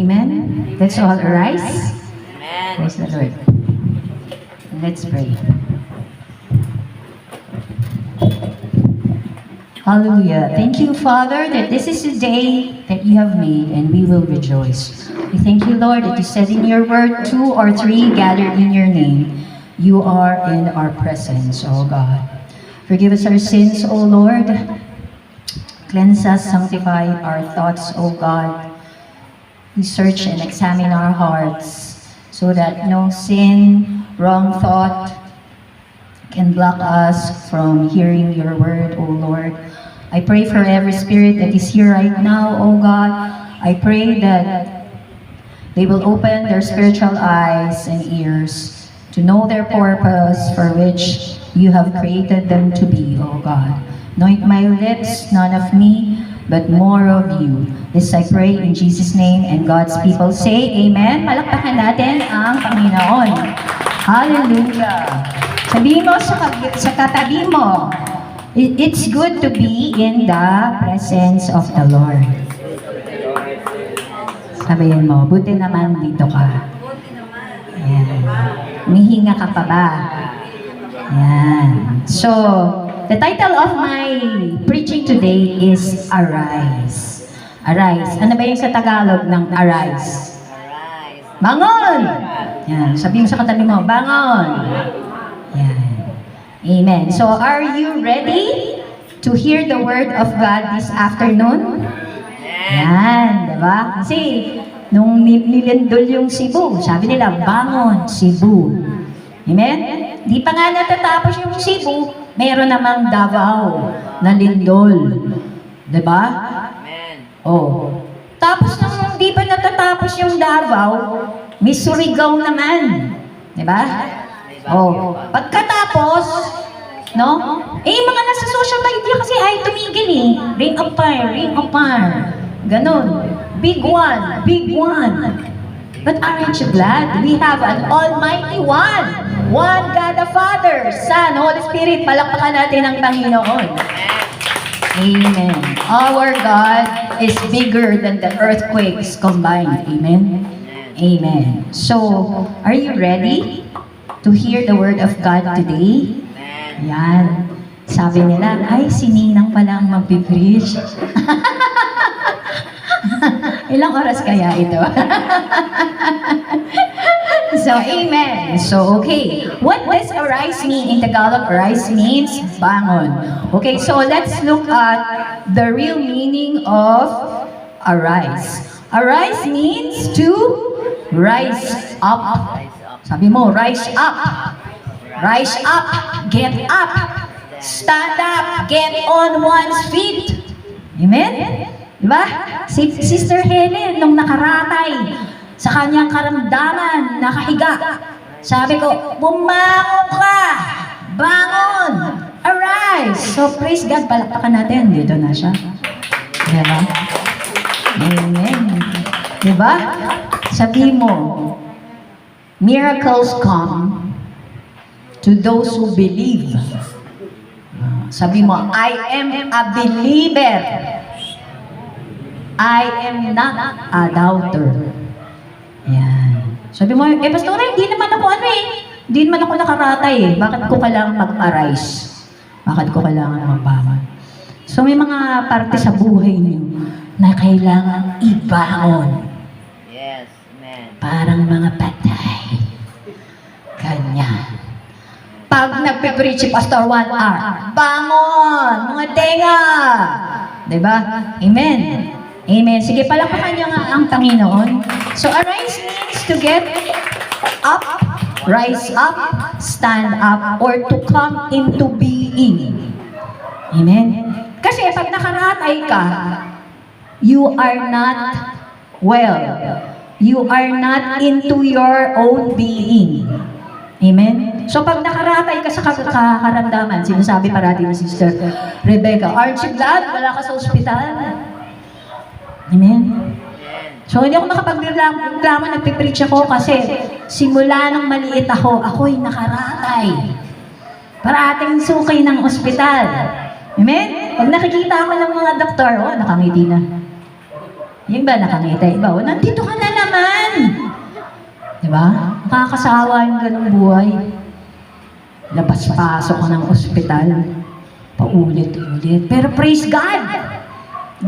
Amen? Let's all arise. Amen. Praise the Lord. Let's pray. Hallelujah. Thank you, Father, that this is the day that you have made and we will rejoice. We thank you, Lord, that you said in your word, 2 or 3 gathered in your name, you are in our presence, O God. Forgive us our sins, O Lord. Cleanse us, sanctify our thoughts, O God. We search and examine our hearts so that no sin, wrong thought can block us from hearing your word, O Lord. I pray for every spirit that is here right now, O God. I pray that they will open their spiritual eyes and ears to know their purpose for which you have created them to be, O God. Anoint my lips, none of me, but more of you. This I pray in Jesus' name, and God's people say, Amen. Palakpakan natin ang Panginoon. Hallelujah. Sabihin mo sa katabi mo, it's good to be in the presence of the Lord. Sabihin mo, buti naman dito ka. Ayan. Mihinga ka pa ba? Ayan. So, the title of my preaching today is Arise. Arise. Ano ba yung sa Tagalog ng arise? Arise. Bangon! Yan. Sabi mo sa katabi mo, bangon! Yan. Amen. So, are you ready to hear the word of God this afternoon? Yan. Diba? Kasi, nung nilindol yung Cebu, sabi nila, bangon, Cebu. Amen? Di pa nga natatapos yung Cebu, meron namang Davao na lindol. Diba? Amen. Oh. Tapos nung di pa natatapos yung Davao, may Surigao naman. Diba? Oh. Pagkatapos, no? Yung mga nasa social media kasi ay tumigil eh. Ring of fire, ring of fire. Ganon. Big one, big one. But aren't you glad? We have an Almighty One. One God the Father, Son, Holy Spirit. Palakpakan natin ang Panginoon. Amen. Our God is bigger than the earthquakes combined. Amen. Amen. So, are you ready to hear the word of God today? Yan. Sabi nila, ay, si Ninang palang magpipreach. Ilang oras kaya ito? So, amen. So, okay. What does arise mean? In Tagalog, arise means bangon. Okay, so let's look at the real meaning of arise. Arise means to rise up. Sabi mo, rise up. Rise up. Get up. Stand up. Get on one's feet. Amen? Diba? Si Sister Helen, nung nakaratay sa kanyang karamdaman, nakahiga, sabi ko, bumangon ka! Bangon! Arise! So, praise God, palakpakan natin. Dito na siya. Diba? Amen. Diba? Sabi mo, miracles come to those who believe. Sabi mo, I am a believer. I am not a doubter. Yan. Sabi mo, Pastora, hindi naman ako hindi naman ako nakaratay eh. Bakit ko kailangan mag-arise? Bakit ko kailangan magbangon? So may mga parte sa buhay niyo na kailangan ibangon. Yes, amen. Parang mga patay. Ganyan. Pag nagpipreach si Pastor 1 hour, bangon! Mga tenga! Diba? Amen. Amen. Sige, palakpakan niyo nga ang Panginoon. So, arise means to get up, rise up, stand up, or to come into being. Amen. Kasi pag nakaratay ka, you are not well. You are not into your own being. Amen? So pag nakaratay ka sa karamdaman, sinasabi parati ni Sister Rebecca, aren't you glad wala ka sa ospital? Amen? So hindi ako nakapagreklamo, nagpipreach ako kasi simula nung maliit ako, ako'y nakaratay. Parating sukay ng ospital. Amen? Pag nakikita ako ng mga doktor, oh, nakangiti na. Yung iba nakangita, iba, oh, nandito ka na naman. Diba? Nakakasawa yung ganong buhay. Labas-pasok ka ng ospital. Paulit-ulit. Pero praise God!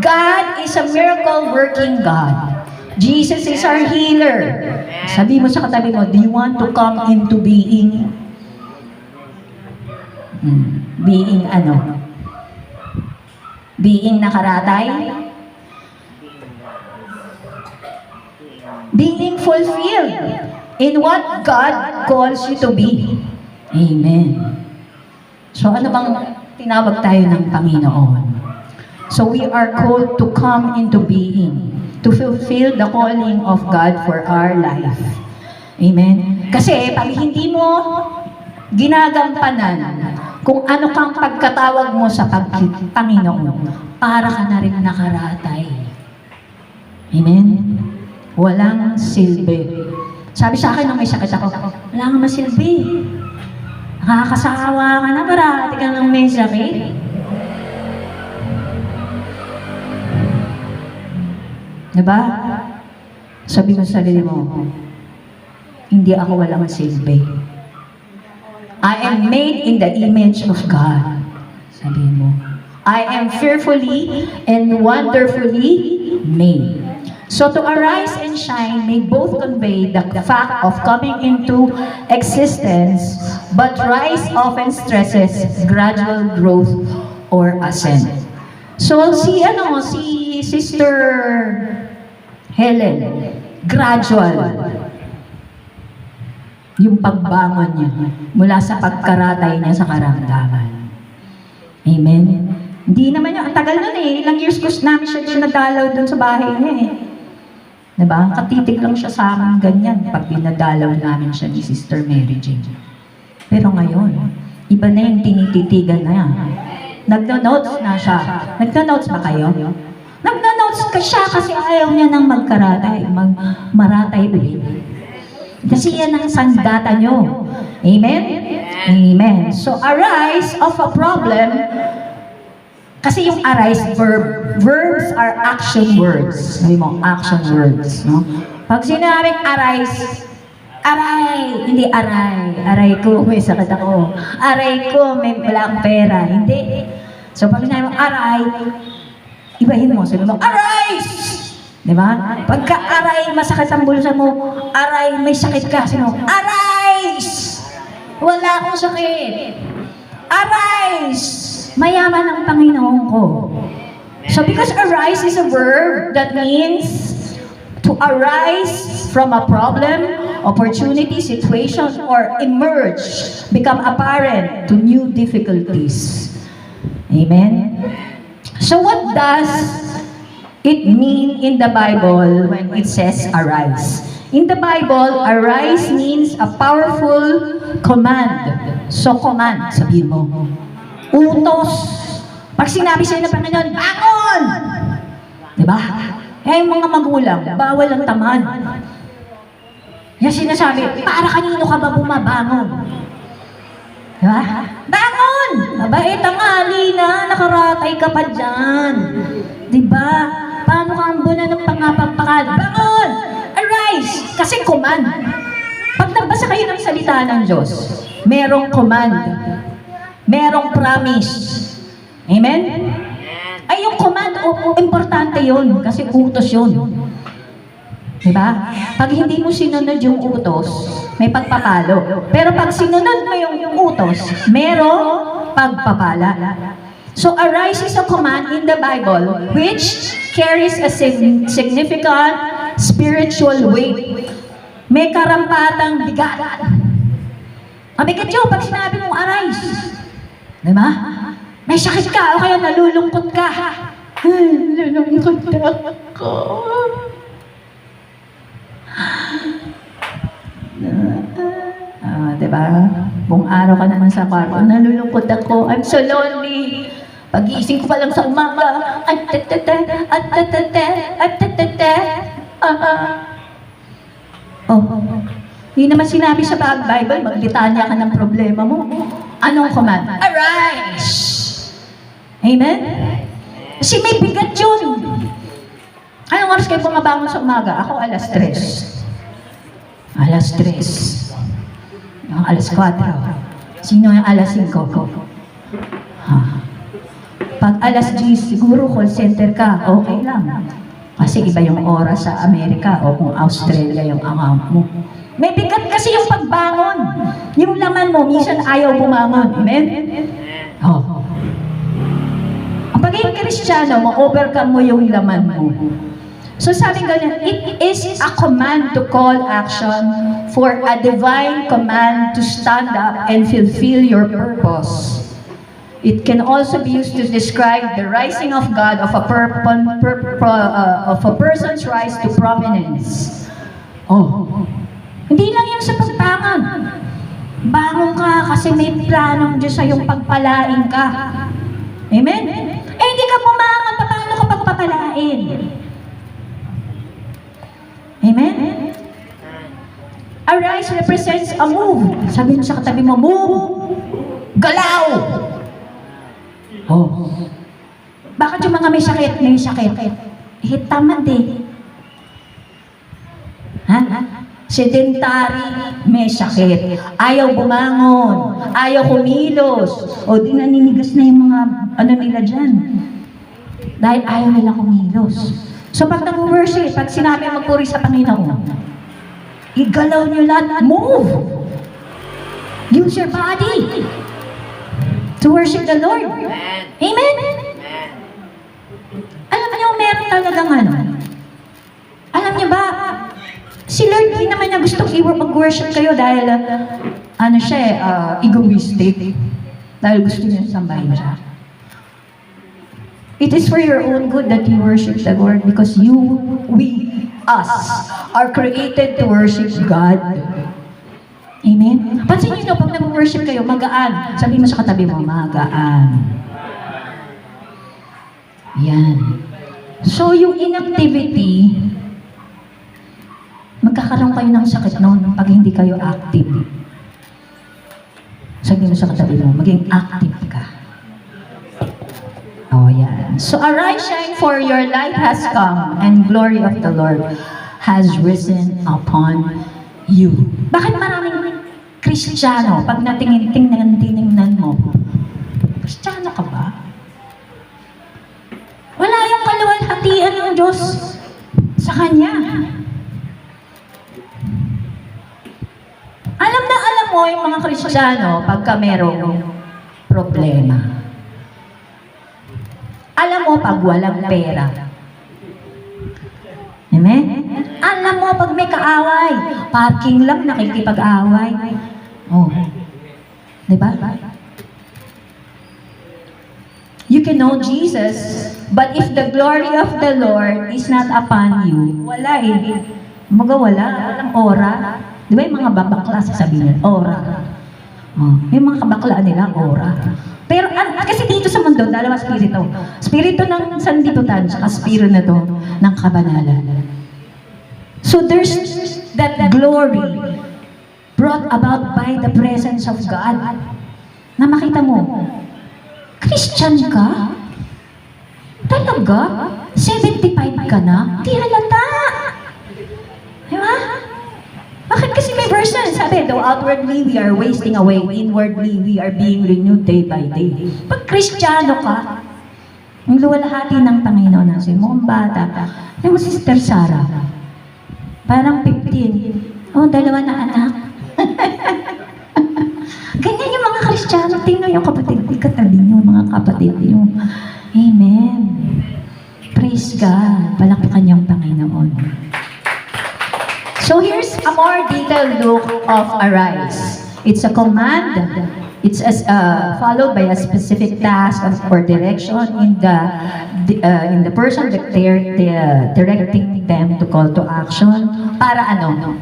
God is a miracle-working God. Jesus is our healer. Sabi mo sa katabi mo, do you want to come into being? Being ano? Being nakaratay? Being fulfilled in what God calls you to be. Amen. So ano bang tinawag tayo ng Panginoon? So we are called to come into being, to fulfill the calling of God for our life. Amen. Kasi pag hindi mo ginagampanan kung ano kang pagkatawag mo sa Panginoon, para ka na rin nakaratay. Amen. Walang silbi. Sabi sa akin nung may sakit ako, wala kang masilbi. Nakakasawa ka na, parati ka nang may sakit. Diba? Sabi mo sa sarili mo, hindi ako walang silbi. I am made in the image of God. Sabi mo, I am fearfully and wonderfully made. So to arise and shine may both convey the fact of coming into existence, but rise often stresses gradual growth or ascent. So si Sister Helen, gradual yung pagbangon niya mula sa pagkaratay niya sa karamdaman. Amen? Hindi naman yun, ang tagal nun eh, ilang years ko namin siya dinadalaw dun sa bahay niya eh. Diba? Katitig lang siya sa akin ganyan pag dinadalaw namin siya ni Sister Mary Jane. Pero ngayon, iba na yung tinititigan na yan. Nagno-notes na siya. Nagno-notes ba kayo? Nagno-notes ka siya kasi ayaw niya nang magkaratay, maratay ulit. Kasi yan ang sandata nyo. Amen? Amen. So, arise of a problem. Kasi yung arise, verbs are action words. Sabi mo, action words. No? Pag sinabing arise, aray, hindi aray. Aray ko, may sakit ako. Aray ko, may wala akong pera. Hindi. So pag sinabi mo, aray, ibahin mo. Sabi mo, arise! Diba? Pagka-aray, masakit ang bulsa mo. Aray, may sakit ka. Sabi mo, arise! Wala akong sakit. Arise! Mayaman ang Panginoon ko. So because arise is a verb that means to arise from a problem, opportunity, situation, or emerge, become apparent to new difficulties. Amen? So what does it mean in the Bible when it says arise? In the Bible, arise means a powerful command. So command, sabihin mo. Utos. Pag sinabi sa'yo ng Panginoon, bangon! Diba? Eh, yung mga magulang, bawal ang tamad. Yan sinasabi, para kanino ka ba bumabangon? Diba? Bangon! Mabait ang ali na, nakaratay ka pa dyan. Diba? Paano ka ang buna ng pangapampakal? Bangon! Arise! Kasi command. Pag nagbasa kayo ng salita ng Diyos, merong command. Merong promise. Amen? Ay, yung command, importante yun. Kasi utos yun. Diba? Pag hindi mo sinunod yung utos, may pagpapalo. Pero pag sinunod mo yung utos, merong pagpapala. So, arise is a command in the Bible which carries a significant spiritual weight. May karampatang bigat. Mabigat yun pag sinabi mong arise. Diba? May sakit ka o kaya nalulungkot ka. Nalulungkot ako. Diba? Buong araw ka naman sa kwarto. Nalulungkot ako. I'm so lonely. Pag-iising ko pa lang sa umaga. Hindi naman sinabi sa Bible, maglitanya ka ng problema mo. Anong command? Arise! Amen? Kasi may bigat yun. Anong oras kayo bumabangon sa umaga? Ako alas 3. Alas 3. Alas 4. Sino yung alas 5 ko? Pag alas 10, siguro call center ka, okay lang. Kasi iba yung oras sa Amerika o kung Australia yung account mo. May bigat kasi yung pagbangon. Yung laman mo, minsan ayaw bumangon. Amen? Oh. Ang pagiging Kristiyano, ma-overcome mo yung laman mo. So sabi ganyan, it is a command to call action for a divine command to stand up and fulfill your purpose. It can also be used to describe the rising of God of a person's rise to prominence. Oh, hindi lang yan sa pagbangon. Bangon ka kasi may planong Diyos sa iyong pagpalain ka. Amen? Eh, hindi ka bumangon, paano ka pagpapalain? Amen? Arise represents a move. Sabi mo sa katabi mo, move! Galaw! Oh. Bakit yung mga may sakit? May sakit. Eh, tamad eh. Ha? Sedentary, may sakit. Ayaw bumangon. Ayaw kumilos. O di naninigas na yung mga ano nila dyan. Dahil ayaw nila kumilos. So pag nag-worship, pag sinabi magpuri sa Panginoon, igalaw nyo lahat, move! Use your body to worship the Lord. Amen. Amen? Amen. Alam niyo, meron talagang ano. Alam niyo ba, si Lord, hindi naman niya gustong mag-worship kayo dahil, ano siya egoistic. Dahil gusto niya sambahin siya. It is for your own good that you worship the Lord because us, are created to worship God. Amen? Pansin niyo, pag nag-worship kayo, magaan. Sabi mo sa katabi mo, magaan. Yan. So, yung inactivity, magkakaroon kayo ng sakit noon pag hindi kayo active. Sabi mo sa katabi mo, maging active ka. Oh, yan. So, arise, shine, for your light has come, and glory of the Lord has risen upon you. Bakit maraming Kristiyano, pag natingin-tingnan mo, Kristiyano ka ba? Wala yung kaluwalhatian ng Diyos sa Kanya. Alam na alam mo yung mga Kristiyano pagka merong problema. Alam mo pag walang pera. Amen? Alam mo pag may kaaway. Parking lang nakikipag-away. Oh. Diba? You can know Jesus, but if the glory of the Lord is not upon you, wala eh. Wala. Walang aura. Di ba yung mga babakla sasabihin nila? Aura. Oh. Yung mga kabakla nila, aura. Pero kasi dito sa mundo, dalawa spirito. Spirito ng sanlibutan, saka spirito na to ng kabanalan. So there's that glory brought about by the presence of God. Na makita mo, Christian ka? Talaga? 75 ka na? Di halata. Diba? Bakit kasi may verse na sabi, though outwardly we are wasting away, inwardly we are being renewed day by day. Pag Kristiyano ka, ang luwalhati ng Panginoon na si mo, ang bata. Alam mo, Sister Sarah, parang 15. Oh, 2 na anak. Ganyan yung mga Kristiyano. Tingnan yung kapatid. Ikatabi niyo, mga kapatid niyo. Amen. Praise God. Palakpakan yung Panginoon. So here's a more detailed look of arise. It's a command. It's followed by a specific task or direction in the person that they're directing them to call to action. Para ano?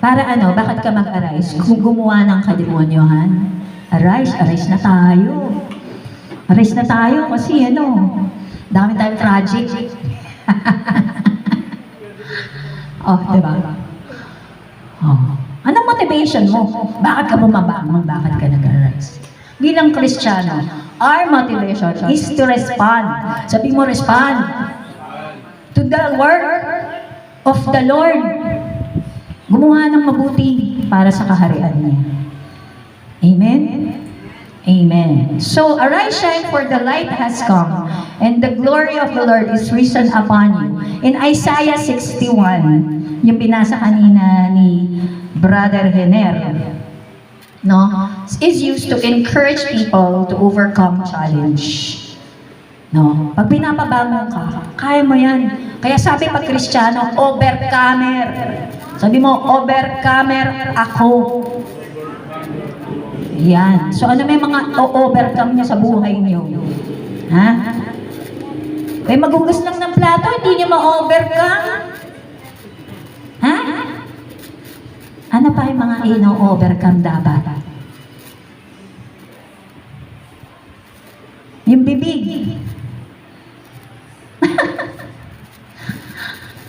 Para ano? Bakit ka mag-arise? Kung gumawa ng kademonyohan, arise na tayo. Arise na tayo kasi dami tayong tragic. Oh, diba? Oh. Anong motivation mo? Bakit ka bumabangon? Bakit ka nag-arise? Bilang Kristiyano, Our motivation is to respond. Sabi mo, respond to the work of the Lord. Gumawa ng mabuti para sa kaharian niya. Amen? Amen. So, arise, shine, for the light has come, and the glory of the Lord is risen upon you. In Isaiah 61, yung binasa kanina ni Brother Hener, no, is used to encourage people to overcome challenge. No, pag pinapabangon ka, kaya mo yan. Kaya sabi pag Kristiyano, overcomer. Sabi mo, overcomer ako. Yan. So ano may mga overcome niya sa buhay niyo? Ha? Eh maghugas lang ng plato, hindi niyo ma-overcome? Ha? Ano pa yung mga ino-overcome dapat? Yung bibig.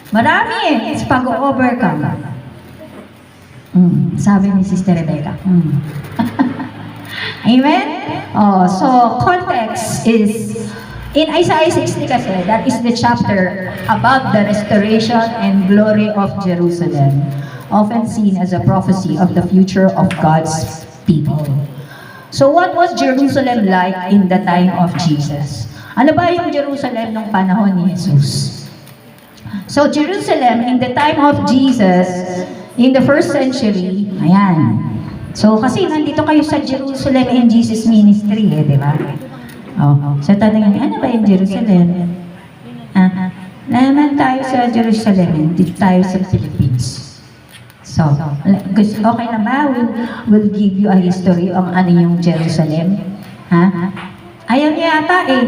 Marami eh. It's pag-overcome. Sabi ni Sister Rebecca. Amen? Oh, so, context is, in Isaiah 60 kasi, that is the chapter about the restoration and glory of Jerusalem, often seen as a prophecy of the future of God's people. So, what was Jerusalem like in the time of Jesus? Ano ba yung Jerusalem nung panahon ni Jesus? So, Jerusalem in the time of Jesus, in the first century, ayan. So, kasi nandito kayo sa Jerusalem in Jesus Ministry, di ba? Oh, so tanongin, ano ba yung Jerusalem? Naman tayo sa Jerusalem, dito tayo sa Philippines. So, okay na ba? We'll give you a history of ano yung Jerusalem. Ha? Ayaw niya yata eh.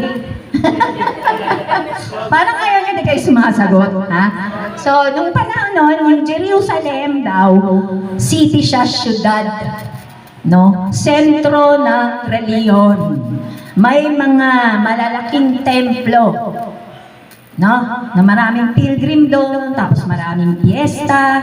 Parang ayaw niya, di kayo sumasagot. Ha? So, nung panahon nun, yung Jerusalem daw, city siya, syudad. No? Sentro ng reliyon. May mga malalaking templo. No? Na maraming pilgrim doon, tapos maraming fiesta.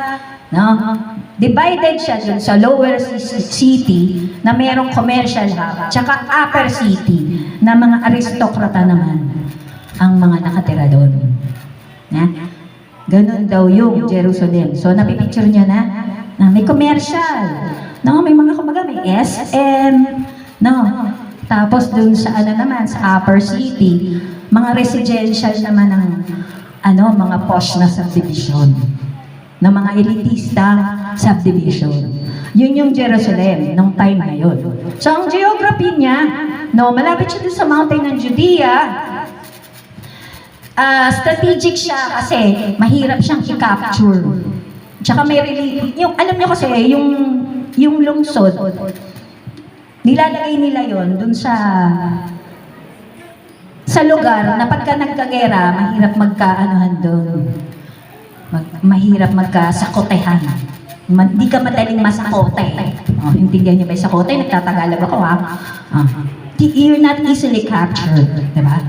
No? Divided siya dun sa lower city na mayroong commercial hub, tsaka upper city na mga aristokrata naman ang mga nakatira doon. Na? Ganun daw yung Jerusalem. So, napipicture niya na may commercial. No, may mga kumbaga, may SM. No, tapos dun sa ano naman, sa upper city, mga residential naman ng mga posh na subdivision. Na mga elitista subdivision. Yun yung Jerusalem nung time na yun. So, ang geography niya, no, malapit siya dun sa mountain ng Judea. Strategic siya kasi mahirap siyang i-capture. Tsaka may yung alam niyo kasi yung lungsod nilalagay nila yon dun sa lugar na pagka nagkagera mahirap magkaanohan doon. Mahirap magkasakotehan. Hindi ka madaling masakote. Oh, intindihan niyo ba yung sakote? Nagtatagalog ako ha. You're not easily captured, di ba?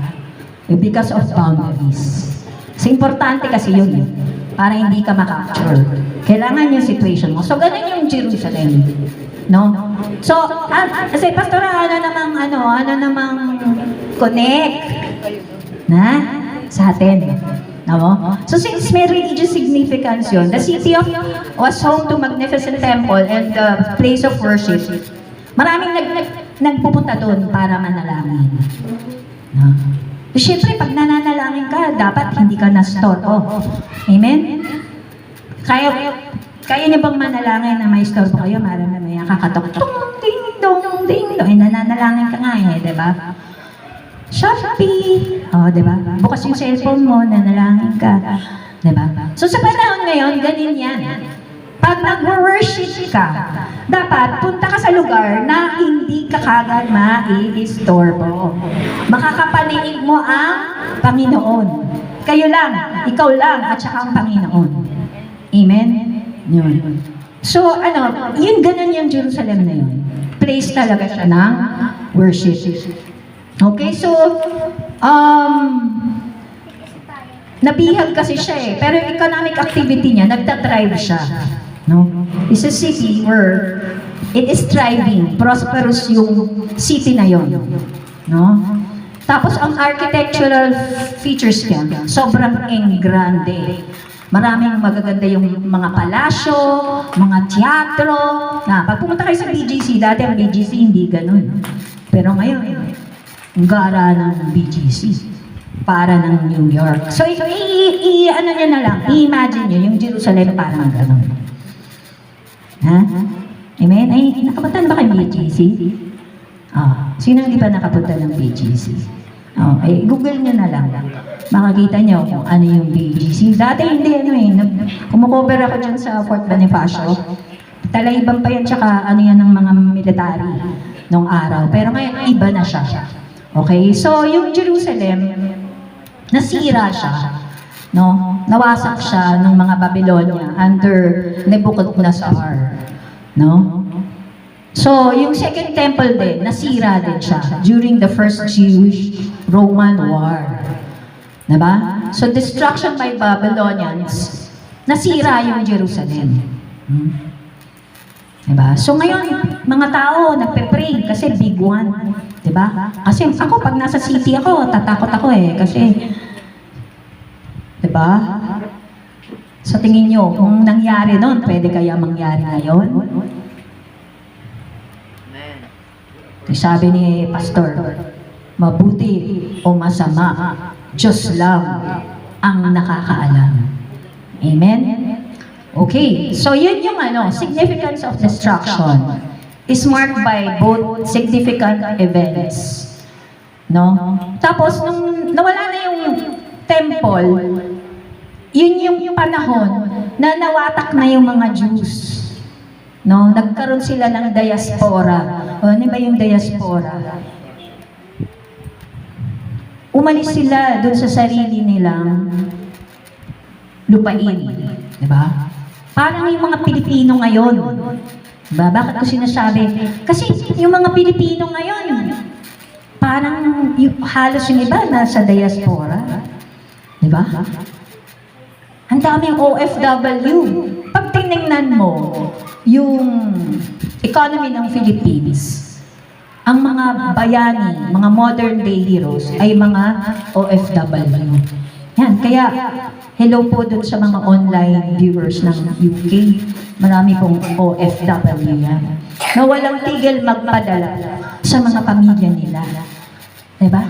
Because of boundaries. So, importante kasi yun para hindi ka makapture. Kailangan yung situation mo. So, ganun yung Jerusalem. No? So, kasi pastora, ano namang connect na sa atin. No? So, since may religious significance yun, the city was home to magnificent temple and the place of worship. Maraming nagpupunta doon para manalangin. No? So, syempre, pag nananalangin ka, dapat hindi ka na-storbo. Amen? Kaya niyo bang manalangin na may storbo kayo? Marami may kakatok. Ding dong, ding dong. Nananalangin ka nga eh, di ba? Shopee. Oh, di ba? Bukas yung cellphone mo, nanalangin ka. Di ba? So sa panahon ngayon, ganun yan. Pag nag-worship ka, dapat punta ka sa lugar na hindi ka kagad mai-istorbo. Makakapaniig mo ang Panginoon. Kayo lang, ikaw lang, at saka ang Panginoon. Amen? Yun. So, yun ganun yung Jerusalem na yun. Place talaga siya ng worship. Okay, so, nabihag kasi siya eh. Pero yung economic activity niya, nagtatrive siya. No? It's a city where it is thriving. Prosperous yung city na yon. No? Tapos ang architectural features niya, sobrang engrande. Maraming magaganda yung mga palasyo, mga teatro. Na, pag pumunta kayo sa BGC, dati ang BGC hindi ganun. Pero ngayon, ang gara ng BGC para ng New York. So, ano nyo na lang, i-imagine nyo yung Jerusalem parang ganun. Ha? Amen? Ay, nakapunta ba kayo BGC? Sino hindi pa nakapunta ng BGC? Google nyo na lang. Makakita nyo kung ano yung BGC. Dati hindi kumukover ako dyan sa Fort Bonifacio. Talaibang pa yan, tsaka ano yan ng mga military nung araw. Pero ngayon, iba na siya. Okay? So, yung Jerusalem, nasira siya. No? Nawasak siya ng mga Babylonia under Nebuchadnezzar. No? So, yung second temple din, nasira din siya during the first Jewish-Roman War. Diba? So, destruction by Babylonians, nasira yung Jerusalem. Diba? So, ngayon, mga tao, nagpe-pray kasi big one. Diba? Kasi ako, pag nasa city ako, tatakot ako kasi, diba? Sa tingin nyo, kung nangyari nun, pwede kaya mangyari ngayon? Sabi ni Pastor, mabuti o masama, Diyos lang ang nakakaalam. Amen? Okay, so yun yung significance of destruction is marked by both significant events. No? Tapos, nung nawala na yung temple, yun yung panahon na nawatak na yung mga Jews. No, nagkaroon sila ng diaspora. Ano ba yung diaspora? Umalis sila doon sa sarili nilang lupain. Diba? Parang yung mga Pilipino ngayon. Diba? Bakit ko sinasabi? Kasi yung mga Pilipino ngayon, parang halos yung iba nasa diaspora. Diba? Ang daming OFW. Pag tinignan mo, yung economy ng Philippines, ang mga bayani, mga modern day heroes, ay mga OFW. Yan, kaya hello po dun sa mga online viewers ng UK. Marami pong OFW yan. Na walang tigil magpadala sa mga pamilya nila. Diba?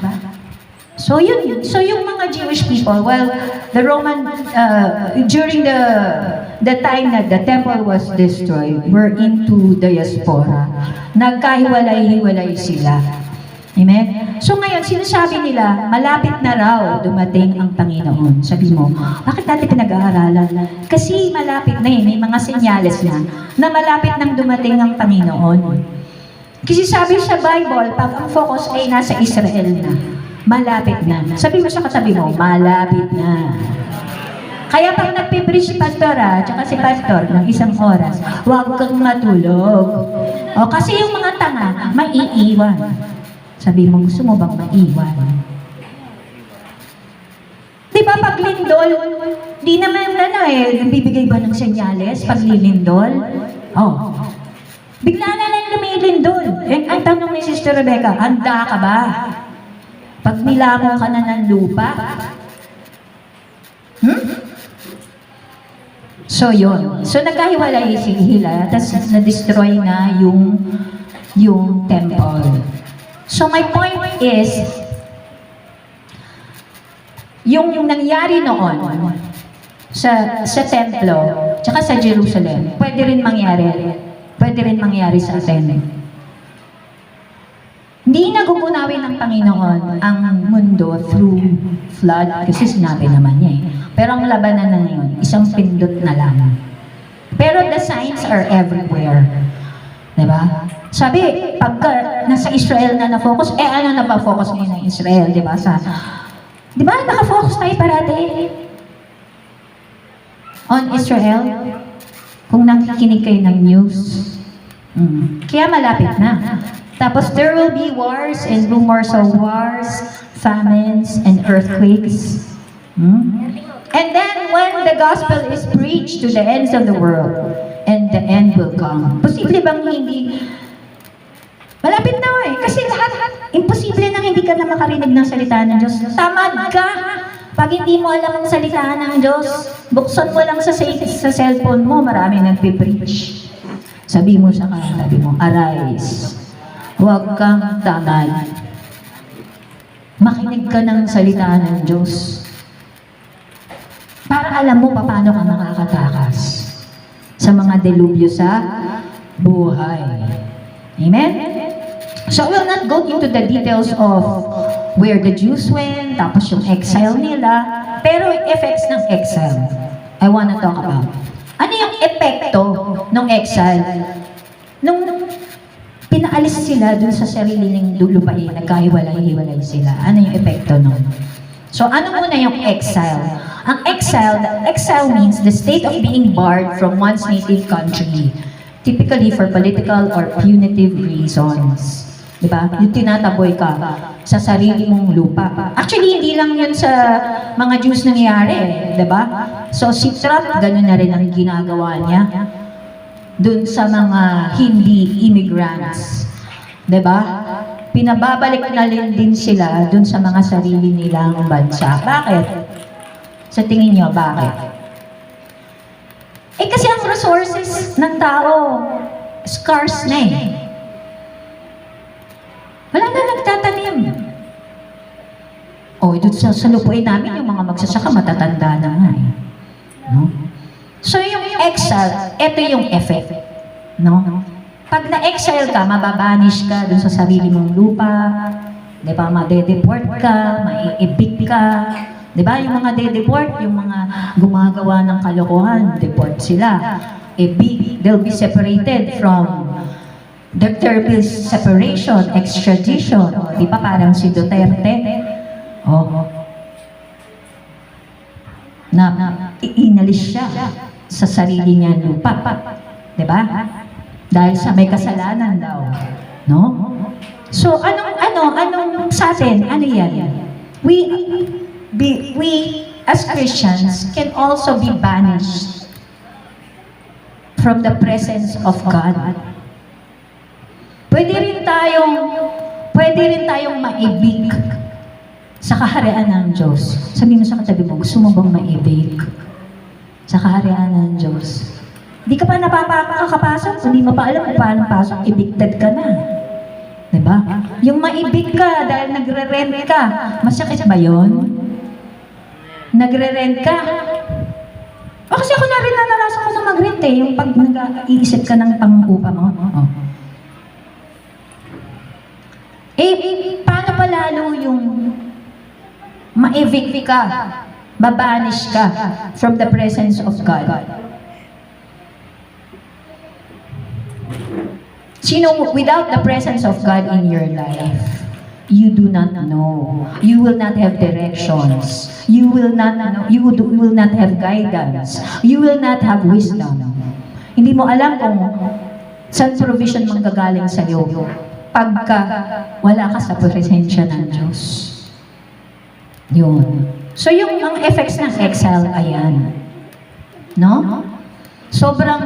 So yun, so yung mga Jewish people, well, the Roman, during the time that the temple was destroyed, were into diaspora. Nagkahiwalay-hiwalay sila. Amen? So ngayon, sinasabi nila, malapit na raw dumating ang Panginoon. Sabi mo, bakit natin pinag-aaralan? Kasi malapit na may mga senyales na malapit nang dumating ang Panginoon. Kasi sabi sa Bible, pag ang focus ay nasa Israel na, malapit na. Sabi mo sa katabi mo, malapit na. Kaya pag nagpipreach si pastora, tsaka si pastor ng 1 oras, huwag kang matulog. Kasi yung mga tanga, maiiwan. Sabi mo, gusto mo bang maiwan? Di ba pag lindol, di naman nagbibigay ba ng senyales pag lilindol? Bigla na lang lumilindol. Ang tanong ni Sister Rebecca, handa ka ba? Pag nilango ka na ng lupa? So, yun. So, nagkahiwalay sila, tapos na-destroy na yung temple. So, my point is, yung nangyari noon sa templo, tsaka sa Jerusalem, pwede rin mangyari sa atin. Hindi nagugunawin ng Panginoon ang mundo through flood, kasi sinabi naman niya Pero ang labanan na ngayon, isang pindot na lang. Pero the signs are everywhere. Diba? Sabi, pagka nasa Israel na na-focus, ano na ba focus ngayon ng Israel? Diba? Diba, naka-focus tayo parati on Israel? Kung nakikinig kayo ng news. Kaya malapit na. Tapos, there will be wars and rumors of wars, famines, and earthquakes. And then, when the gospel is preached to the ends of the world, and the end will come. Posible bang hindi? Malapit na kasi lahat, imposible nang hindi ka na makarinig ng salita ng Diyos. Tamad ka! Pag hindi mo alam ang salita ng Diyos, buksan mo lang sa cellphone mo, marami nagpipreach. Sabi mo sa katabi mo, arise. Huwag kang tamad. Makinig ka ng salita ng Diyos. Para alam mo paano ka makakatakas sa mga delubyo sa buhay. Amen? So I will not go into the details of where the Jews went, tapos yung exile nila, pero effects ng exile, I wanna talk about. Ano yung epekto ng exile? Nung pinaalis sila dun sa sarili ng lupain, nagkahiwalay-hiwalay sila. Ano yung epekto nun? So ano muna yung exile? Ang exile means the state of being barred from one's native country, typically for political or punitive reasons. Diba? Yung tinataboy ka sa sarili mong lupa. Actually, hindi lang yun sa mga Jews nangyari, diba? So si Trump, gano'n na rin ang ginagawa niya dun sa mga hindi immigrants. Diba? Pinababalik na din sila dun sa mga sarili nilang bansa. Bakit? Sa tingin niyo, bakit? Eh kasi ang resources ng tao, scarce na eh. Wala na nagtatanim. O, doon sa lupuin namin, yung mga magsasaka, matatanda na nga eh. No? So yung exile, ito yung effect. No? Pag na-exile ka, mababanish ka dun sa sarili mong lupa, di ba, madedeport ka, maiibig ka, di ba, yung mga dedeport, yung mga gumagawa ng kalokohan, deport sila. They'll be separated from, there will be separation, extradition, di ba, parang si Duterte, na inalis siya sa sarili niya lupa, di ba? Dahil sa may kasalanan daw, no? So anong sa atin? Ano yan? We as Christians can also be banished from the presence of God. Pwede rin tayong maibig sa kaharian ng Diyos. Sabi mo sa katabi mo, gusto mo bang maibig sa kaharian ng Diyos? Hindi ka pa napapakakapasok, hindi mo pa alam kung paano pasok, ibigtad ka na. Diba? Yung maibig ka dahil nagre-rent ka, masakit ba yun? Nagre-rent ka? O kasi ako na rin naranasan ko na mag-rent eh, yung pag nag-iisip ka ng pang-upa mo. Paano pa lalo yung ma-evict ka, babanish ka from the presence of God? Without the presence of God in your life, you do not know. You will not have directions. You will not know. You will not have guidance. You will not have wisdom. Hindi mo alam kung saan provision manggagaling sa iyo pagka wala ka sa presensya ng Diyos. Yun. So yung mga effects ng exile, ayan. No? Sobrang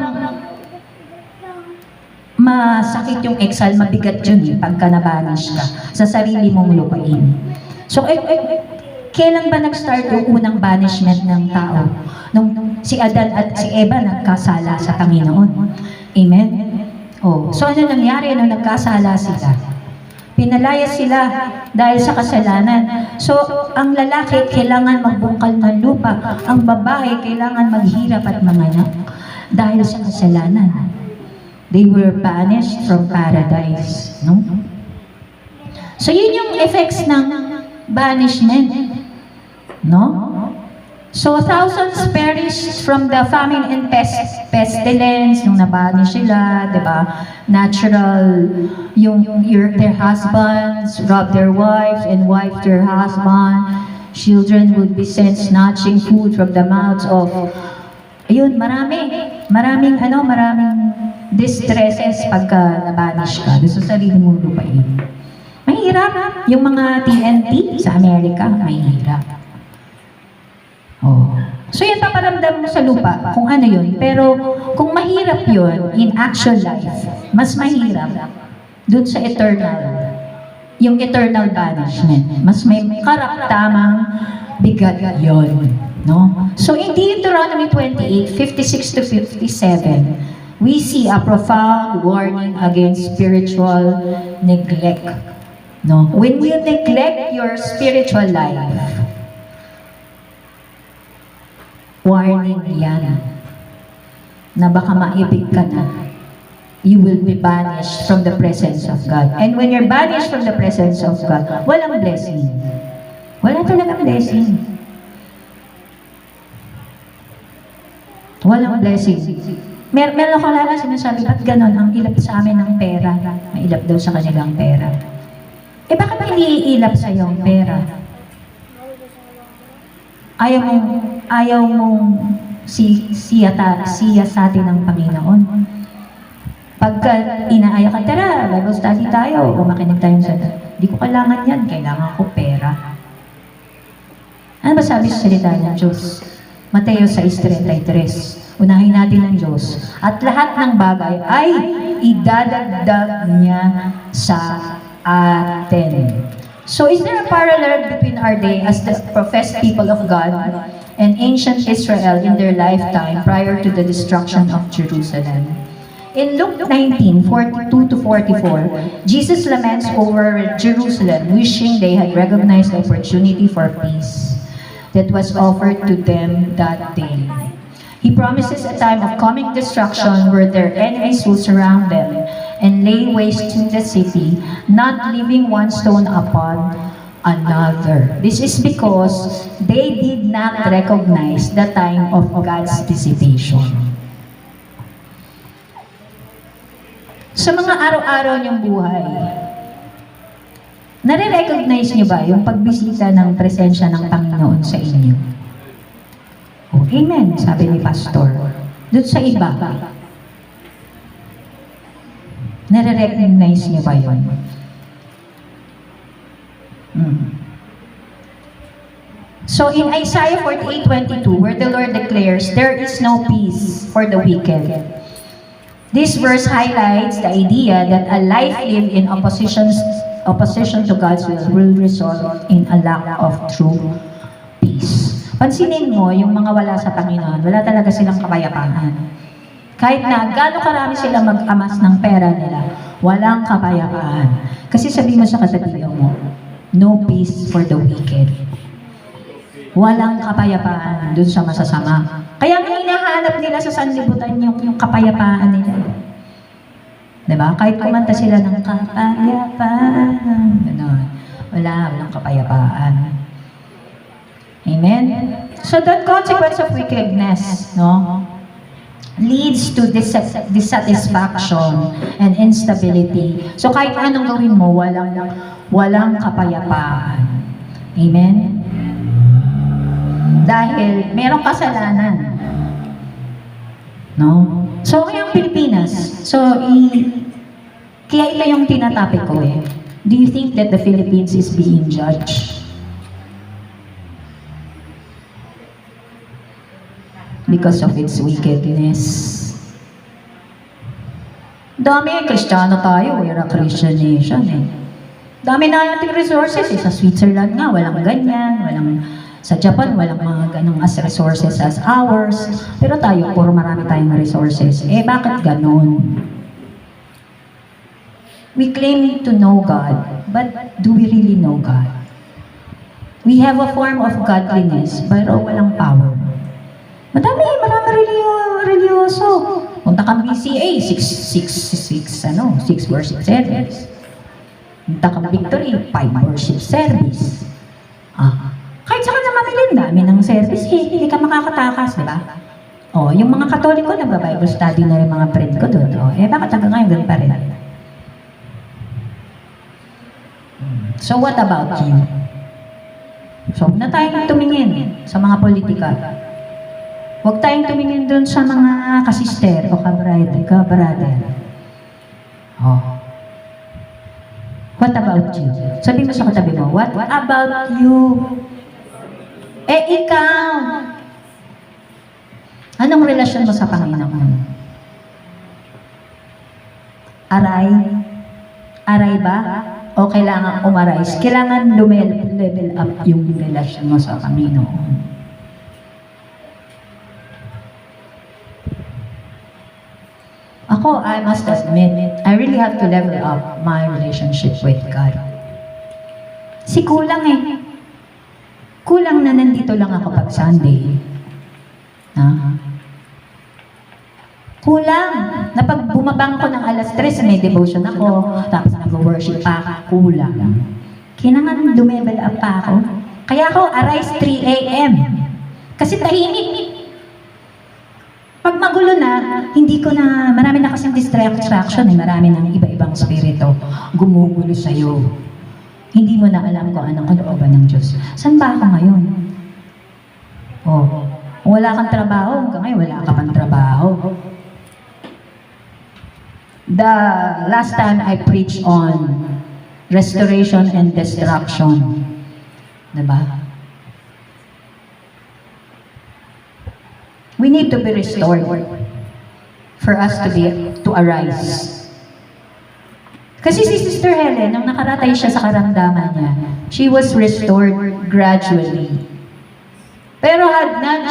masakit yung exile, mabigat yun eh, pagka nabanish ka sa sarili mong lupain. So, kailan ba nag-start yung unang banishment ng tao? Nung si Adan at si Eva nagkasala sa Panginoon. Amen? So ano nangyari nung nagkasala sila? Pinalaya sila dahil sa kasalanan. So, ang lalaki kailangan magbungkal ng lupa. Ang babae kailangan maghirap at manganak dahil sa kasalanan. They were banished from paradise. No? So, yun yung effects ng banishment. No? So, thousands perished from the famine and pestilence, nung nabanish sila, diba? Natural, their husbands robbed their wives and wives their husband. Children would be sent snatching food from the mouths of, ayun, maraming distresses pagka nabanish ka doon sa sarili mong lupain. Mahirap. Yung mga TNT sa Amerika, mahirap. So yan, paparamdam mo sa lupa kung ano yun. Pero kung mahirap yun in actual life, mas mahirap doon sa eternal. yung eternal banishment. Mas may karaptamang bigat yon, no? So in Deuteronomy 28, 56 to 57, we see a profound warning against spiritual neglect. No? When you neglect your spiritual life, warning yan na baka maibig ka na. You will be banished from the presence of God. And when you're banished from the presence of God, walang blessing. Wala talagang blessing. Walang blessing. Meron ako lala sinasabi, ba't ganon ang ilap sa amin ng pera? Mailap daw sa kanilang pera. Eh bakit hindi iilap sa iyo ang pera? Ayaw mong siya sa atin ng Panginoon. Pagka inaaya ka, tara, Bible study tayo, o makinig tayo sa di ko kailangan yan, kailangan ko pera. Ano ba sabi sa salita ng Diyos? Mateo 6:33. Unahin natin ang Diyos. At lahat ng bagay ay idadagdag niya sa atin. So is there a parallel between our day as the professed people of God and ancient Israel in their lifetime prior to the destruction of Jerusalem? In Luke 19:42 to 44, Jesus laments over Jerusalem, wishing they had recognized the opportunity for peace that was offered to them that day. He promises a time of coming destruction where their enemies will surround them and lay waste to the city, not leaving one stone upon another. This is because they did not recognize the time of God's visitation. Sa mga araw-araw niyong buhay, nare-recognize niyo ba yung pagbisita ng presensya ng Panginoon sa inyo? Oh, amen, sabi ni Pastor. Doon sa iba, nare-recognize niyo ba yun? So in Isaiah 48:22, where the Lord declares, there is no peace for the wicked. This verse highlights the idea that a life lived in opposition to God's will result in a lack of true peace. Pansinin mo, yung mga wala sa Panginoon, wala talaga silang kapayapaan. Kahit na gaano karami sila mag-amas ng pera nila, walang kapayapaan. Kasi sabi mo sa katabi mo, no peace for the wicked. Walang kapayapaan dun sa masasama. Kaya nga hinahanap nila sa sanlibutan yung kapayapaan nila. Diba? Kahit kumanta sila ng kapayapaan. Ganon. Walang kapayapaan. Amen? So that consequence of wickedness, no, leads to dissatisfaction and instability. So kahit anong gawin mo, walang kapayapaan. Amen? Dahil merong kasalanan. No? So, ngayong Pilipinas, kaya ito yung tinatapik ko eh. Do you think that the Philippines is being judged? Because of its wickedness. Dami, Kristiyano tayo, we're a Christian nation eh. Dami na nating resources eh. Sa Switzerland nga, walang ganyan, sa Japan, walang mga ganong as resources as ours. Pero tayo, puro marami tayong resources. Eh, bakit ganon? We claim to know God, but do we really know God? We have a form of godliness, pero walang power. Marami religyoso. Punta kang BCA, 6 worship service. Punta kang Victory, 5 worship service. Kahit saan ka mamilin, dami ng service, hindi ka makakatakas, di ba? Yung mga Katoliko, nagba-Bible study na rin mga friend ko doon. Bakit hanggang ngayon doon pa rin? So what about you? So, huwag na tayong tumingin sa mga politika. Huwag tayong tumingin doon sa mga kasister o kabrother. What about you? Sabi mo sa katabi mo, what about you? Ikaw, anong relasyon mo sa Panginoon? Aray? Aray ba? o kailangan umarise? Kailangan level up yung relasyon mo sa Panginoon. Ako, I must admit, I really have to level up my relationship with God. Si kulang eh. Kulang na nandito lang ako pag Sunday. Kulang. Na pag bumabang ko ng alas 3, may devotion ako, tapos nag-worship pa ako, kulang. Kailangan lumevel up pa ako. Kaya ako, arise 3 a.m. Kasi tahimik. Pag magulo na, hindi ko na, marami na kasing distraction, marami ng iba-ibang spirito gumugulo sa'yo. Hindi mo na alam kung anong kalooban ng Diyos. Saan ba ako ngayon? Wala kang trabaho, hanggang ngayon wala ka pang trabaho. The last time I preached on restoration and destruction. Diba? We need to be restored for us to arise. Kasi si Sister Helen, nung nakaratay siya sa karamdaman niya, she was restored gradually. Pero had not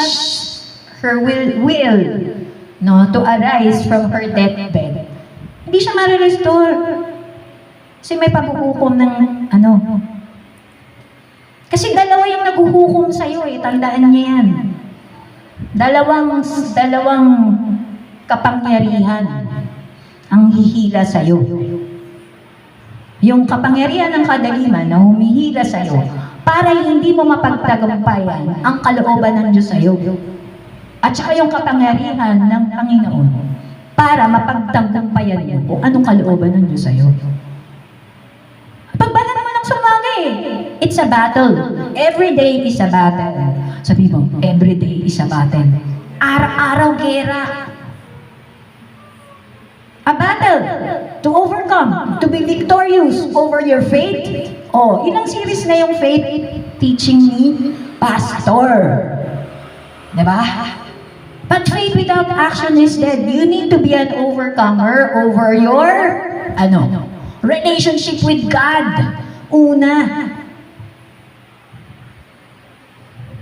her will to arise from her deathbed, hindi siya ma-restore. Kasi may paghuhukom ng Kasi dalawa yung naghuhukom sa'yo eh, tandaan niya yan. Dalawang kapangyarihan ang hihila sa'yo. Yung kapangyarihan ng kadaliman na humihila sa'yo para hindi mo mapagtagumpayan ang kalooban ng Diyos sa'yo. At saka yung kapangyarihan ng Panginoon para mapagtagumpayan mo kung anong kalooban ng Diyos sa'yo. Pagbalan mo ng sumagay, it's a battle. Every day is a battle. Sabi mo, every day is a battle. Araw-araw gera. A battle to overcome, to be victorious over your faith. Ilang series na yung faith teaching ni Pastor. Diba? But faith without action is dead. You need to be an overcomer over your relationship with God. Una.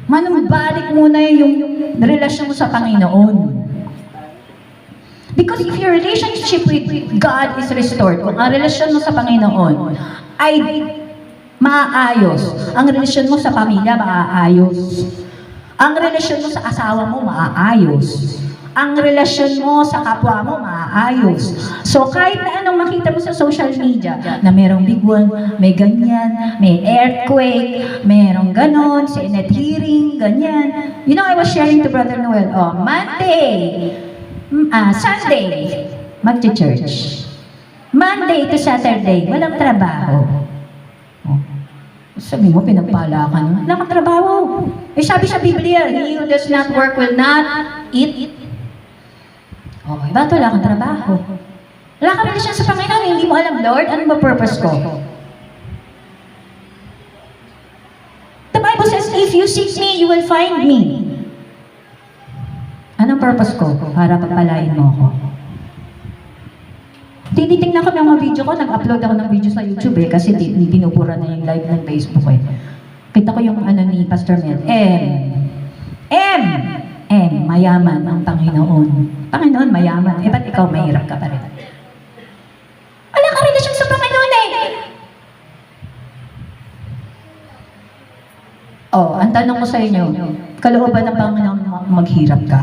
Manumbalik muna yung relasyon mo sa Panginoon. Because if your relationship with God is restored, kung ang relasyon mo sa Panginoon ay maaayos, ang relasyon mo sa pamilya maaayos, ang relasyon mo sa asawa mo maaayos, ang relasyon mo sa kapwa mo maaayos. So kahit na anong makita mo sa social media, na merong bigwan, may ganyan, may earthquake, merong ganon, Senate hearing, ganyan. You know, I was sharing to Brother Noel, Monday, Sunday, magti-church. Monday to Saturday, walang trabaho. Sabi mo, pinagpala ka na. Wala kang trabaho. Sabi sa Biblia, he who does not work will not eat. Okay, ba't wala kang trabaho? Wala kang relasyon sa Panginoon, hindi mo alam, Lord, ano ba purpose ko? The Bible says, if you seek me, you will find me. Anong purpose ko? Para pagpalain mo ako. Tinitingnan ko ng mga video ko, nag-upload ako ng video sa YouTube kasi binubura na yung live ng Facebook eh. Kita ko yung ni Pastor Mel. Mayaman ang Panginoon. Panginoon, mayaman. Ba't ikaw mahirap ka pa rin? Wala ka relasyon sa Panginoon eh. Ang tanong ko sa inyo, kalooban ng Panginoon maghirap ka?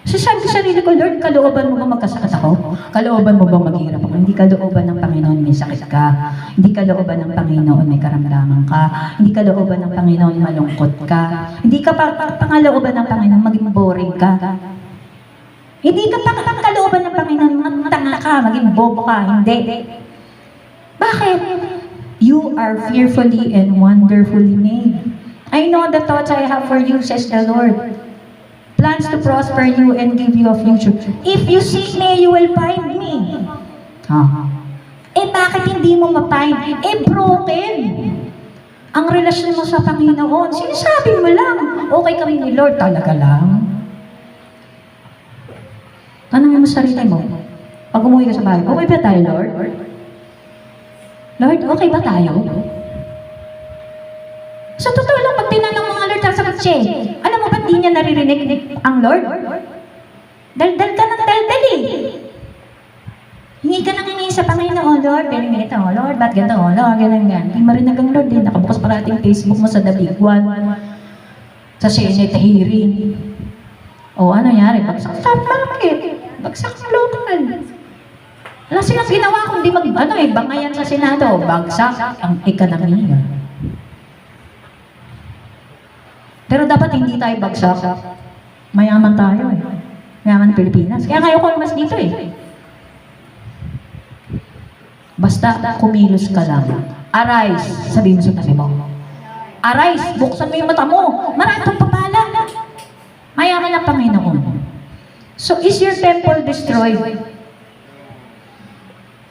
Sasabi ko sa sarili ko, Lord, kalooban mo ba magkasakit ako? Kalooban mo ba maghirap ako? Hindi kalooban ng Panginoon may sakit ka. Hindi kalooban ng Panginoon may karamdaman ka. Hindi kalooban ng Panginoon malungkot ka. Hindi ka pangalooban ng Panginoon maging boring ka. Hindi ka kalooban ng Panginoon matanga ka, maging bobo ka. Hindi. Bakit? You are fearfully and wonderfully made. I know the thoughts I have for you, says the Lord. Plans to prosper you and give you a future. If you seek me, you will find me. Bakit hindi mo ma-find? Broken. Ang relasyon mo sa Panginoon, sinasabi mo lang, okay kami ni Lord, talaga lang. Tanongin mo sa sarili mo, pag umuwi ka sa bahay, okay ba tayo, Lord? Lord, okay ba tayo? Sa totoo lang, pag tinanong mga Lord, sasagot siya eh. Alam mo ba't di niya naririnig ang Lord? Daldal ka ng daldal eh. Hingi ka nang hingi sa Panginoon, Lord, pero ganito, Lord, ba't ganito, Lord, ganyan. Hindi marinig ang Lord eh. Nakabukas parating Facebook mo sa The Big One, sa Senate hearing. O ano nangyari? Bagsak sa market. Bagsak sa local. Wala silang ginawa kung di bangayan sa Senado. Bagsak ang ekonomiya. Pero dapat hindi tayo bagsak. Mayaman tayo eh. Mayaman Pilipinas. Kaya ngayon ko mas dito eh. Basta kumilos ka lang. Arise, sabihin mo sa tabi mo. Arise, buksan mo yung mata mo. Marami pang papala. Mayaman ang Panginoon. So, is your temple destroyed?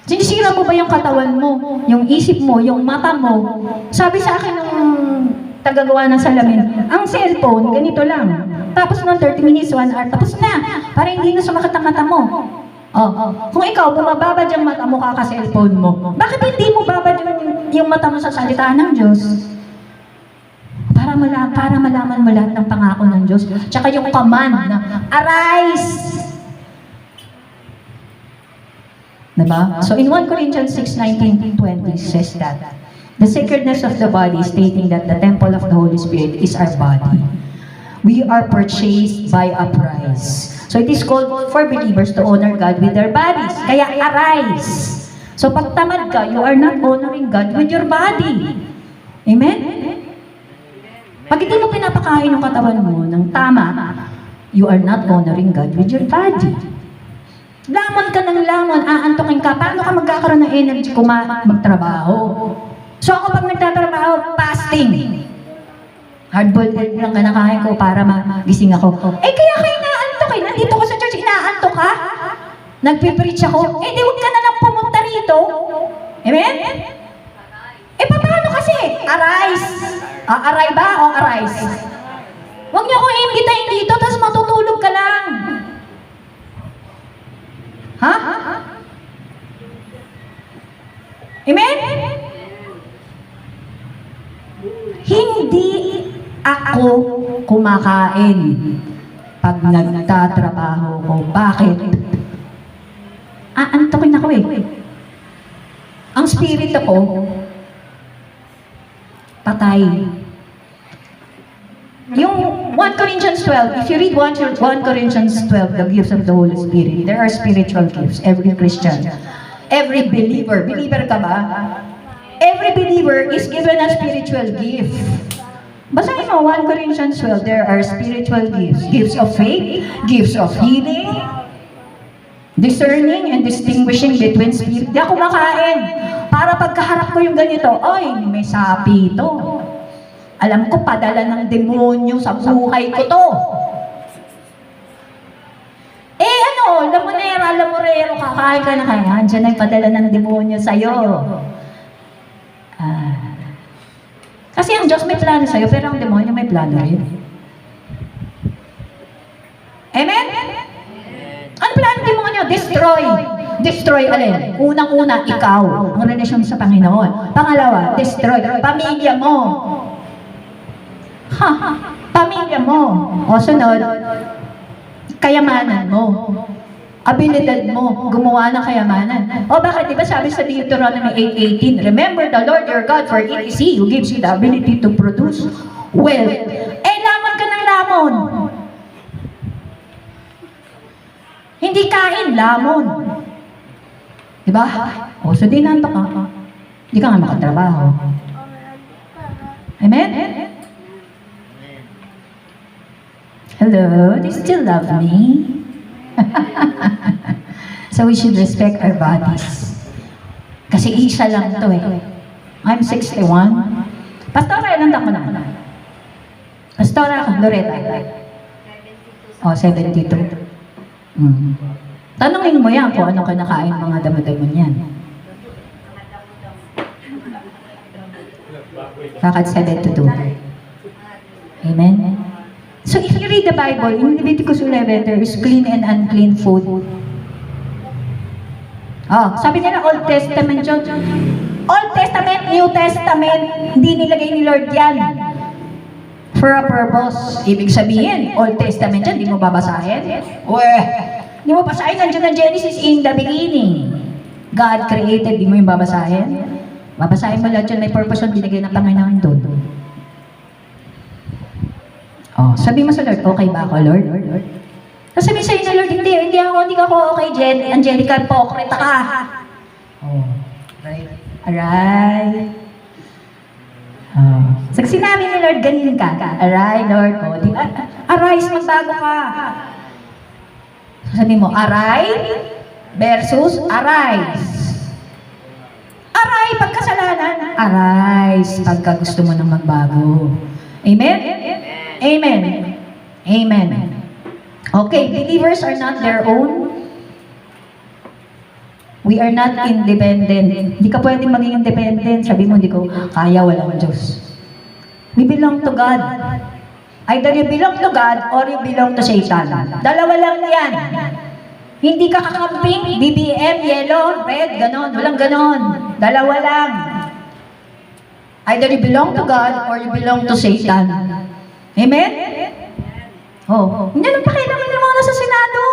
Sinisira mo ba yung katawan mo, yung isip mo, yung mata mo? Sabi sa akin ng tagagawa ng salamin, ang cellphone, ganito lang. Tapos ng 30 minutes, 1 hour, tapos na. Para hindi na sumakit ang mata mo. Kung ikaw, bumababad yung mata mo kaka-cellphone mo, bakit hindi mo babad yung mata mo sa salita ng Diyos? Para malaman mo lahat ng pangako ng Diyos. Tsaka yung command na, arise! Diba? So in 1 Corinthians 6:19-20 says that, the sacredness of the body, stating that the temple of the Holy Spirit is our body. We are purchased by a price. So it is called for believers to honor God with their bodies. Kaya arise. So pag tamad ka, you are not honoring God with your body. Amen? Pag hindi mo pinapakain ng katawan mo ng tama, you are not honoring God with your body. Lamon ka ng lamon, aantokin ka. Paano ka magkakaroon ng energy kung magtrabaho? So ako pag nagtatrabaho, fasting. Hard-boiled egg lang kinakain ko para magising ako. Eh kaya kayo inaantok eh. Nandito ko sa church, inaantok ka? Nagpipreach ako. Eh di huwag ka na lang pumunta rito. Amen? Eh paano kasi? Arise. Aray ba o arise? Huwag niyo akong imbitahin dito, tapos matutulog ka lang. Ha? Amen? Hindi ako kumakain pag nagtatrabaho ko. Bakit? Aantokin ako eh. Ang spirit ko, patay. Yung 1 Corinthians 12, if you read 1 Corinthians 12, the gifts of the Holy Spirit, there are spiritual gifts. Every Christian, every believer ka ba? Every believer is given a spiritual gift. Basahin mo, 1 Corinthians 12, there are spiritual gifts. Gifts of faith, gifts of healing, discerning and distinguishing between spirit. Di ako makain. Para pagkaharap ko yung ganito, ay, may sapi ito. Alam ko, padala ng demonyo sa buhay ko to. Eh ano, lamurero, kakain ka na kaya. Diyan ay padala ng demonyo sa'yo. Kasi ang Diyos may plano sa'yo, pero ang demonyo may plano rin. Amen? Ano plano ng demonyo? Destroy. Destroy alin? Unang-una, ikaw. Ang relasyon sa Panginoon. Pangalawa, destroy. Pamilya mo. Pamilya mo. O sunod, kayamanan mo. Abilidad mo, gumawa ng kayamanan. O bakit? Diba sabi sa Deuteronomy 8:18, remember the Lord your God, for it is He who gives you the ability to produce wealth. Eh, lamon ka ng lamon. Hindi kain, lamon. Diba? O, so di nanto ka. Hindi ka nga makatrabaho. Amen? Hello, do you still love me? So we should respect our bodies. Kasi isa lang to eh. I'm 61. Pastora, ilang taon ko na? Pastora, Loretta. Oh, 72. Tanungin mo yan kung anong kinakain mga damo-damo niyan. Bakit 72? Amen? So if you read the Bible, in Leviticus 11, there is clean and unclean food. Sabi nila Old Testament yun. Old Testament, New Testament, hindi nilagay ni Lord yan. For a purpose. Ibig sabihin, Old Testament yan, di mo babasahin? Di mo basahin, nandiyan ang Genesis in the beginning. God created, di mo yung babasahin? Babasahin mo lahat yun, may purpose yun, binigay ng Panginoon doon. Oh, sabi mo sa Lord, okay ba ako, Lord? Sabi sa'yo na, Lord, hindi ako okay, Angelica, pokrita ka. Oh, right. Alright. Oh. So, sinabi ni Lord, ganyan ka. Alright, Lord. Oh, arise, magbago ka. Sabi mo, arise versus arise. Aray pagkasalanan. Arise pagka gusto mo nang magbago. Amen? Amen. Amen. Okay, believers are not their own. We are not independent. Hindi ka pwedeng maging independent. Sabi mo, hindi ko kaya, walang Diyos. We belong to God. Either you belong to God or you belong to Satan. Dalawa lang yan. Hindi ka kakamping, BBM, yellow, red, ganon. Walang ganon. Dalawa lang. Either you belong to God or you belong to Satan. Amen? Oh, hindi nang pakialaman ng mga nasa Senado.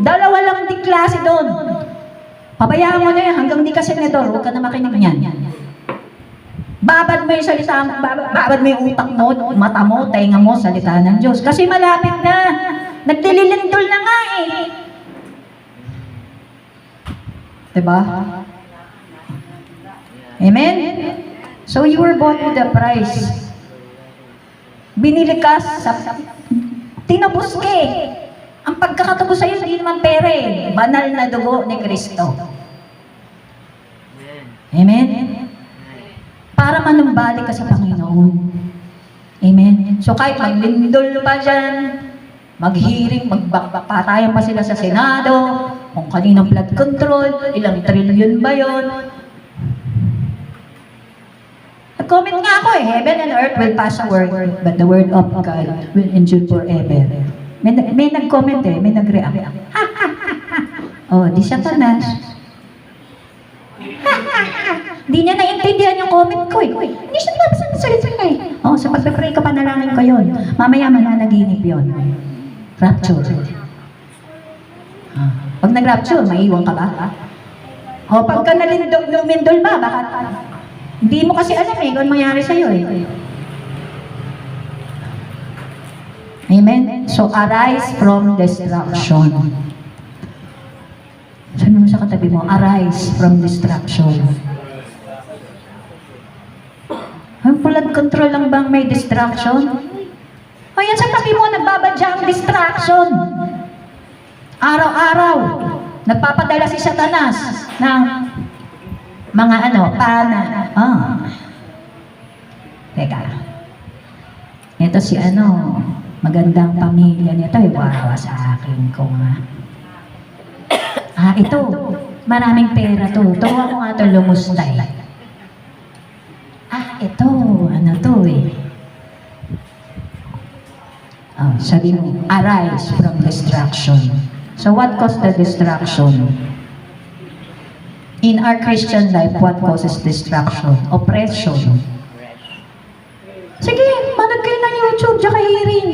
Dalawa lang di klase doon. Pabayaan mo na yan, hanggang di ka senador, huwag ka na makinig niyan. Babad mo yung salita, babad mo yung utak mo, mata mo, tainga mo, salita ng Diyos. Kasi malapit na. Nagdililindol na nga eh. Diba? Amen? So you were bought with a price. Binili ka sa... Tinubos ka eh. Ang pagkakatubos sa'yo, hindi naman pere. Banal na dugo ni Kristo. Amen? Para manumbalik ka sa Panginoon. Amen? So kahit maglindol pa dyan, mag-hearing, magpatayan pa sila sa Senado, kung kaninang flood control, ilang trillion ba yun? Nag-comment nga ako eh, heaven and earth will pass away, but the word of God will endure forever. May nag-comment eh, may nag-react. Oh, di Satanas. Di niya naintindihan yung comment ko eh. Hindi siya nabasa ng salita eh. Oh, sa pagpapray ka, panalangin ko yun. Mamaya mananaginip yun. Rapture. Pag nag-rapture, maiwan ka ba? O pagka lumindol ba, baka hindi mo kasi alam eh kung mangyari sa'yo eh. Amen? So, arise from destruction. Sabi mo sa katabi mo, arise from destruction. Ang flood control lang bang may distraction? O yan sa tabi mo, nagbabadya ang distraction. Araw-araw, nagpapadala si Satanas ng mga pana. Teka. Ito si magandang pamilya nito, wawa sa akin ko nga. Ito, maraming pera to. Tuwa ko nga ito lumustay. Ito, to eh. Sabi mo, arise from destruction. So what caused the destruction? In our Christian life, what causes destruction? Oppression. Sige, manood kayo ng YouTube, tsaka hearing.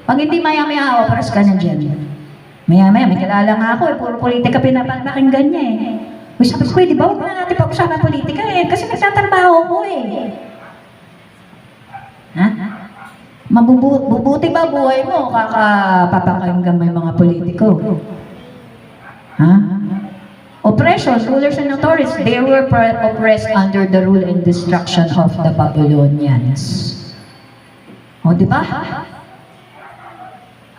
Pag hindi maya-maya, oppress ka na dyan. Maya-maya, may kilala nga ako, puro politika pinapakinggan niya eh. Sabi ko, di ba, huwag na natin pag-usapan politika eh, kasi nagtatrabaho ko eh. Mabubuti ba buhay mo, kakapapakinggan mo yung mga politiko? Oppression, rulers and authorities, they were oppressed under the rule and destruction of the Babylonians. O, di ba?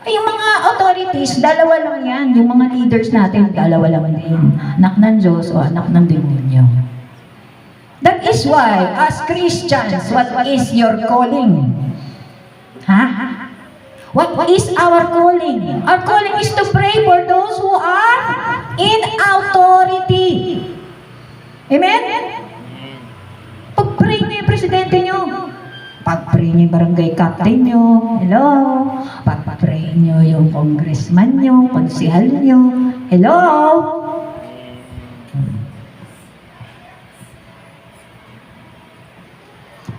Yung mga authorities, dalawa lang yan. Yung mga leaders natin, dalawa lang din. Anak ng Diyos o anak ng demonyo. That is why, as Christians, what is your calling? What is our calling? Our calling is to pray for those who are in authority. Amen? Pag-pray niyo yung presidente niyo. Pag-pray niyo yung barangay captain niyo. Hello? Pag-pray niyo yung congressman niyo, konsihal niyo. Hello?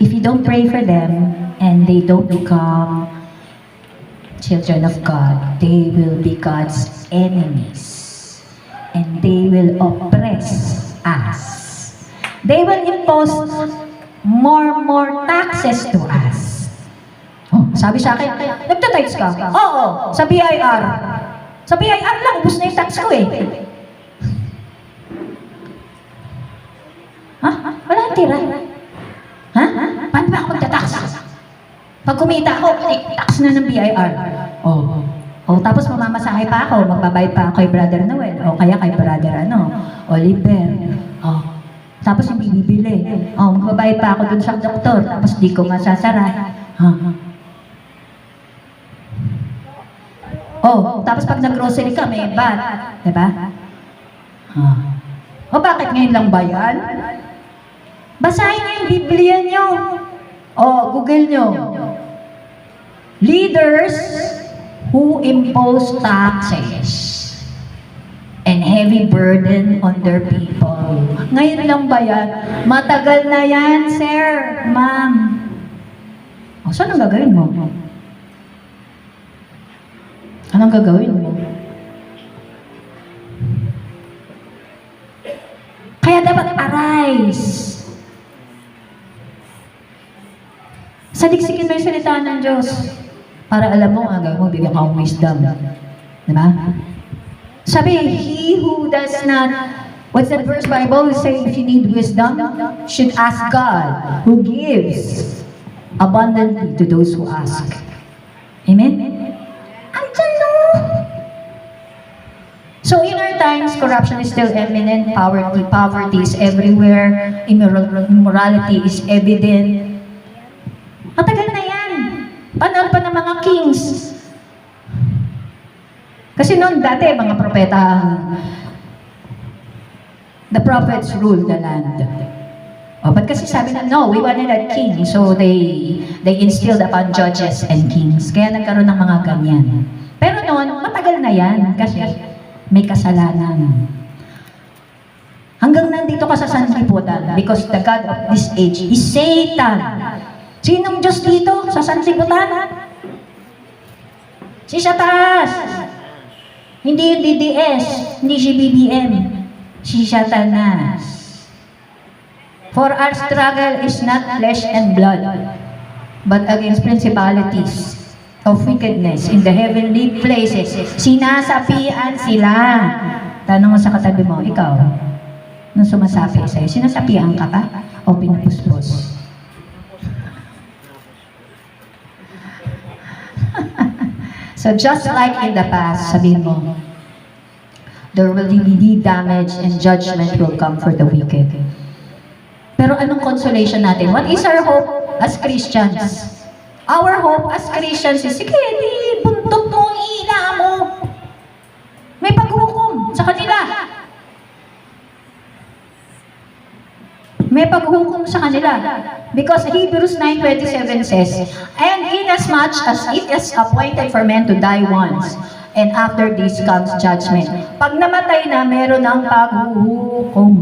if you don't pray for them and they don't become children of God, they will be God's enemies. And they will oppress us. They will impose more taxes to us. Oh, sabi sa akin, nagtatax ka? Oo, sa BIR. Sa BIR lang, ubus na yung tax ko eh. Ha? Wala ang tira. Ha? Paano ba ako magtatax? Pag kumita ako, tax na ng BIR. Oh. Oh, tapos mamamasahe pa ako, magbabayad pa ako kay Brother Noel, o kaya kay Brother Oliver. Oh. Tapos hindi bibili. Oh, magbabayad pa ako dun sa doktor, tapos di ko masasara. Oh, tapos pag nag-grocery ka, may VAT. Diba? O bakit ngayon lang ba yan? Basahin niyo yung Biblia niyo. O, Google niyo. Leaders who impose taxes and heavy burden on their people. Ngayon lang ba yan? Matagal na yan, sir, ma'am. O, saan ang gagawin mo? Anong gagawin mo? Kaya dapat arise. Saliksikin mo yung salita ng Diyos. Para alam mo, agad mo, bigyan ka ng wisdom. Diba? Sabi, he who does not, what's that verse Bible say, if you need wisdom, should ask God, who gives abundantly to those who ask. Amen? So in our times, corruption is still eminent, poverty is everywhere, immorality is evident. Matagal na yan. Panahon pa ng mga kings. Kasi noon dati, mga propeta, the prophets ruled the land. Oh, but kasi sabi na, no, we wanted a king. So they instilled upon judges and kings. Kaya nagkaroon ng mga ganyan. Pero noon, matagal na yan. Kasi may kasalanan. Hanggang nandito ka sa sanlibutan because the God of this age is Satan. Sinong Diyos dito sa sanlibutan? Si Satanas. Hindi yung DDS, hindi si BBM. Si Satanas. For our struggle is not flesh and blood, but against principalities of wickedness in the heavenly places. Sinasapian sila. Tanong mo sa katabi mo, ikaw, nung sumasapi sa'yo, sinasapian ka pa o pinapuspos? So just like in the past, sabihin mo, there will be damage and judgment will come for the wicked. Pero anong consolation natin? What is our hope as Christians? Our hope as Christians is, sige, di, buntot mo ang ila mo. May paghukom sa kanila. May paghukom sa kanila. Because Hebrews 9:27 says, and inasmuch as it is appointed for men to die once, and after this comes judgment. Pag namatay na, meron ng paghukom.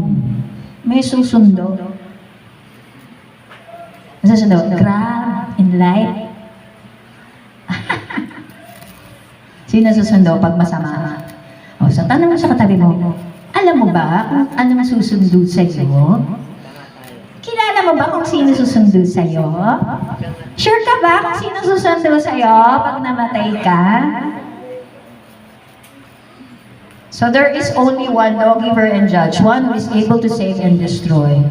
May susundo. Susunod, grab in light. Sino susundo pag masama? O, so tanong mo sa katabi mo, alam mo ba kung ano masusundo sa iyo? Kilala mo ba kung sino susundo sa iyo? Sure ka ba kung sino susundo sa iyo pag namatay ka? So there is only one lawgiver and judge, one who is able to save and destroy.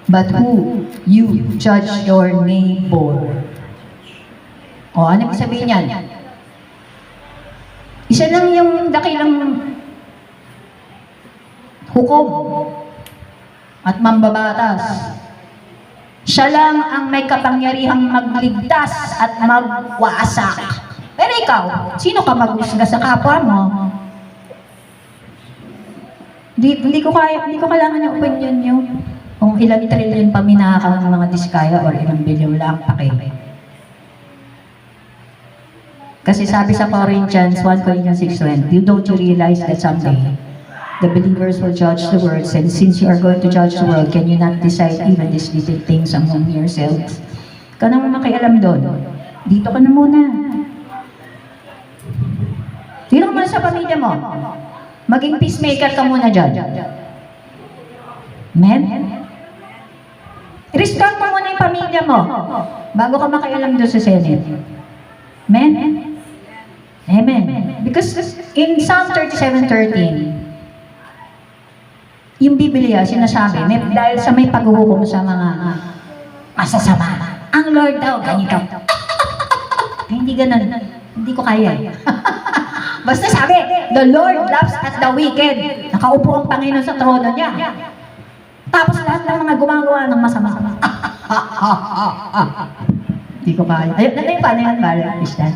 But who you judge your neighbor? O, ano ibig sabihin yan? Isa lang yung dakilang hukom at mambabatas. Siya lang ang may kapangyarihang magligtas at magwasak. Pero ikaw, sino ka maghusga sa kapwa mo? Hindi ko kailangan ng opinion nyo. Kung ilang trillion pa minakaw ng mga diskaya or ilang bilyon lang paki. Kasi sabi sa Corinthians 1:6, you don't realize that someday The believers will judge the world. And since you are going to judge the world, can you not decide even these little things among yourselves? Ikaw na mo makialam doon. Dito ka na muna. Dito ka muna sa pamilya mo. Maging peacemaker ka muna dyan. Amen? Restore mo muna yung pamilya mo bago ka makialam doon sa Senate. Amen? Amen. Because in Psalm 37:13, yung Biblia sinasabi, dahil sa may paghuhukom sa mga masasama, ang Lord daw, ganito. Hindi ganun. Hindi ko kaya. Basta sabi, the Lord laughs at the wicked. Nakaupo ang Panginoon sa trono niya. Tapos lahat ng mga gumagawa ng masama. Hindi ko kaya. Ayun, natin paano yan, Barry? Christian?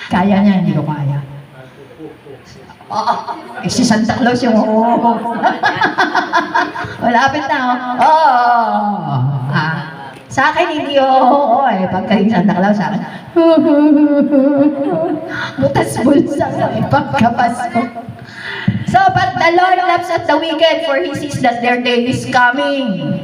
Kaya niya, hindi ko kaya. Eh, si Santa Claus yung malapit na, sa akin, hindi pagka yung Santa Claus, sa akin, butas bulsa pagkapasko. So, but the Lord laughs at the wicked, for He sees that their day is coming.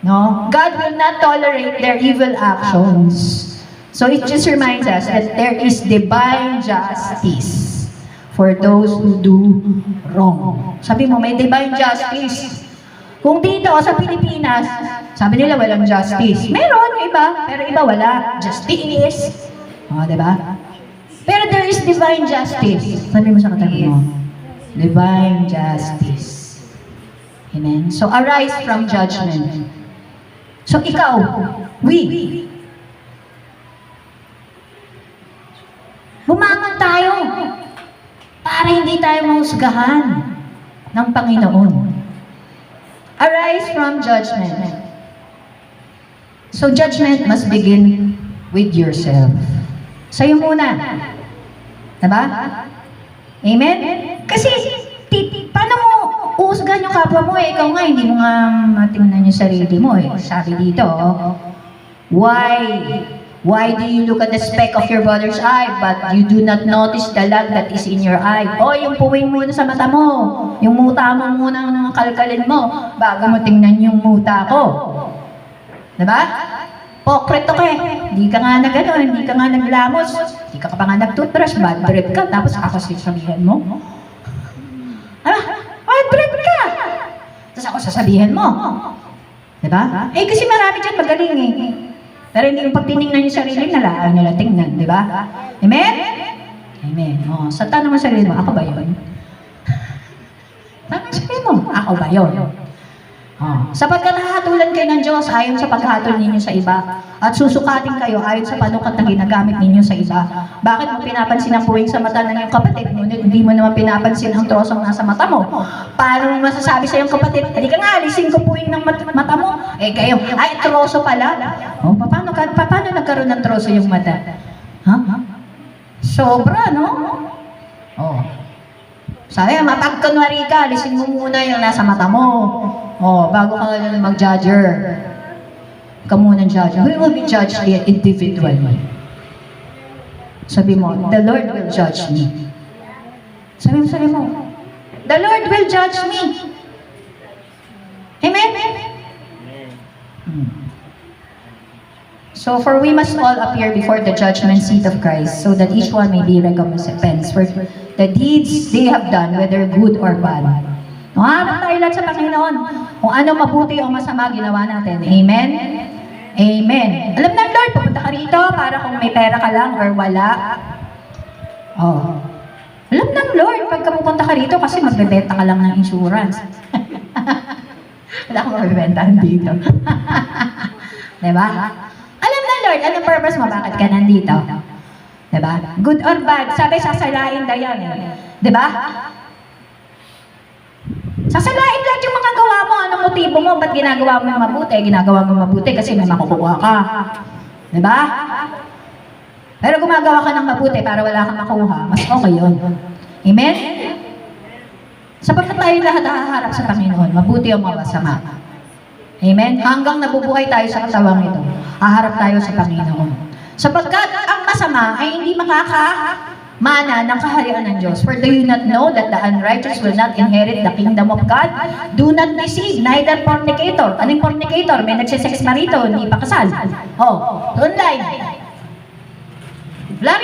No? God will not tolerate their evil actions. So, it just reminds us that there is divine justice for those who do wrong. Sabi mo, may divine justice. Kung dito sa Pilipinas, sabi nila walang justice. Meron, iba, pero iba wala. Justice. Diba? Pero there is divine justice. Sabi mo sa katabi mo, divine justice. Amen? So, arise from judgment. So, ikaw, we, bumangon tayo para hindi tayo mahusgahan ng Panginoon. Arise from judgment. So, judgment must begin with yourself. Sa'yo muna. Diba? Amen? Kasi, paano mo uhusgahan yung kapwa mo ikaw nga, hindi mo nga matingnan yung sarili mo Sabi dito, Why do you look at the speck of your brother's eye, but you do not notice the log that is in your eye? Yung puwing muna sa mata mo. Yung muta mo muna ng kalkalin mo, bago mo tingnan yung muta ko. Diba? Pokrito ka Hindi ka nga hindi ka nga naglamos, hindi ka pa nga nag-toothbrush, bad breath ka, tapos ako sasabihin mo. Bad breath ka! Tapos ako sasabihin mo. Diba? Kasi marami dyan magaling Pero hindi yung pagtinignan yung sarili nila tingnan, di ba? Amen? Amen. Sa tanong mo sarili mo, ako ba yun? Tanong sarili mo, ako ba yun? Sapagkat hahatulan kayo ng Diyos ayon sa paghatol ninyo sa iba, at susukatin kayo ayon sa panukat na ginagamit ninyo sa iba. Bakit mo pinapansin ang puwing sa mata ng iyong kapatid, ngunit hindi mo naman pinapansin ang trosong nasa mata mo? Paano mo masasabi sa iyong kapatid, halika nga, alisin ko puwing ng mata mo? Kayo, troso pala. Paano nagkaroon ng troso yung mata? Sobra, no? Sabi, mapagkunwari ka, alisin mo muna yung nasa mata mo. Bago ka nga mag-judger. Ka muna judger. We will be judged individually. Sabi mo, the Lord will judge me. Sabi mo, the Lord will judge me. Amen? So, for we must all appear before the judgment seat of Christ, so that each one may be recompensed for the deeds they have done, whether good or bad. Hanap tayo lahat sa Panginoon. Kung ano mabuti o masama ginawa natin. Amen? Amen. Alam ng Lord, pupunta ka rito para kung may pera ka lang or wala. Alam ng Lord, pagka pupunta ka rito kasi magbebenta ka lang ng insurance. Wala akong magbebentahan dito. Diba? Alam ng Lord, anong purpose mo? Bakit ka nandito? Diba? Good or bad, sabi sasalain na yan. Diba? Sasalain lahat yung mga gawa mo. Anong motibo mo? Ba't ginagawa mo mabuti? Ginagawa mo mabuti kasi may makukuha ka. Diba? Pero gumagawa ka ng mabuti para wala kang makuha, mas okay yun. Amen? Sapagkat tayo lahat haharap sa Panginoon, mabuti o masama. Amen? Hanggang nabubuhay tayo sa katawang ito, haharap tayo sa Panginoon. Sapagkat ang masama ay hindi mana ng kaharian ng Diyos. For do you not know that the unrighteous will not inherit the kingdom of God? Do not deceive, neither fornicator. Anong fornicator? May nagsisex marito, hindi pa kasal. Online. Wala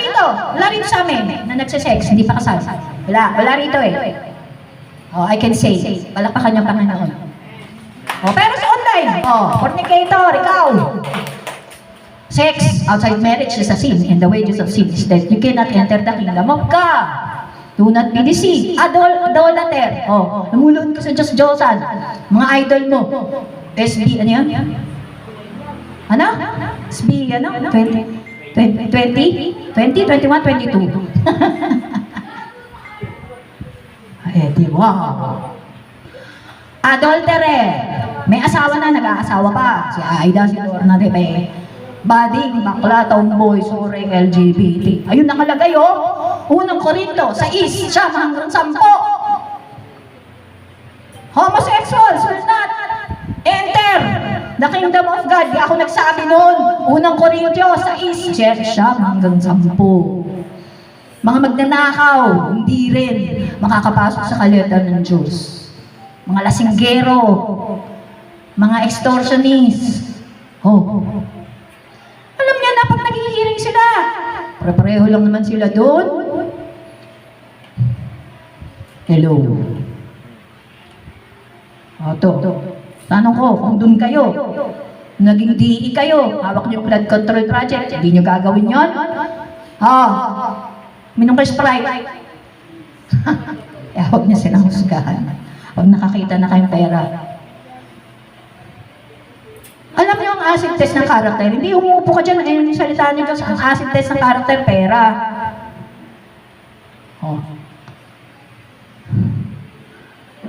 rito sa amin na nagsisex, hindi pa kasal. Wala rito eh. I can say, palakpakan yung Panginoon. Pero sa online, fornicator, ikaw. Sex outside marriage is a sin, and the wages of sin is death. You cannot enter the kingdom of God. Do not be deceived. Idolater. Namulod ka sa Diyos-Diyosan. Mga idol mo. SB, ano yan? Ano? SB, ano? 21, 22. Wow. Adulterer. May asawa na, nag-aasawa pa. Si Aida, si Lorna, bading, bakla, tomboy, suring, LGBT. Ayun nakalagay, Unang Korinto, 6, siya hanggang 10. Homosexuals will not enter the kingdom of God. Di ako nagsabi noon. Unang Korinto, 6, siya hanggang 10. Mga magnanakaw, hindi rin makakapasok sa kalyetan ng Diyos. Mga lasinggero, mga extortionist. Alam niya na pag naghihiring sila, pareho lang naman sila doon. Hello. Tanong ko, kung doon kayo, naging DE kayo, hawak niyo yung flood control project, hindi niyo gagawin yon? Minum kayo Sprite. Huwag niya silang husgahan. Huwag nakakita na kayong pera. Alam niyo ang acid test ng character, hindi umuupo ka dyan, ayun yung salita niyo Diyos, ang acid test ng character, pera.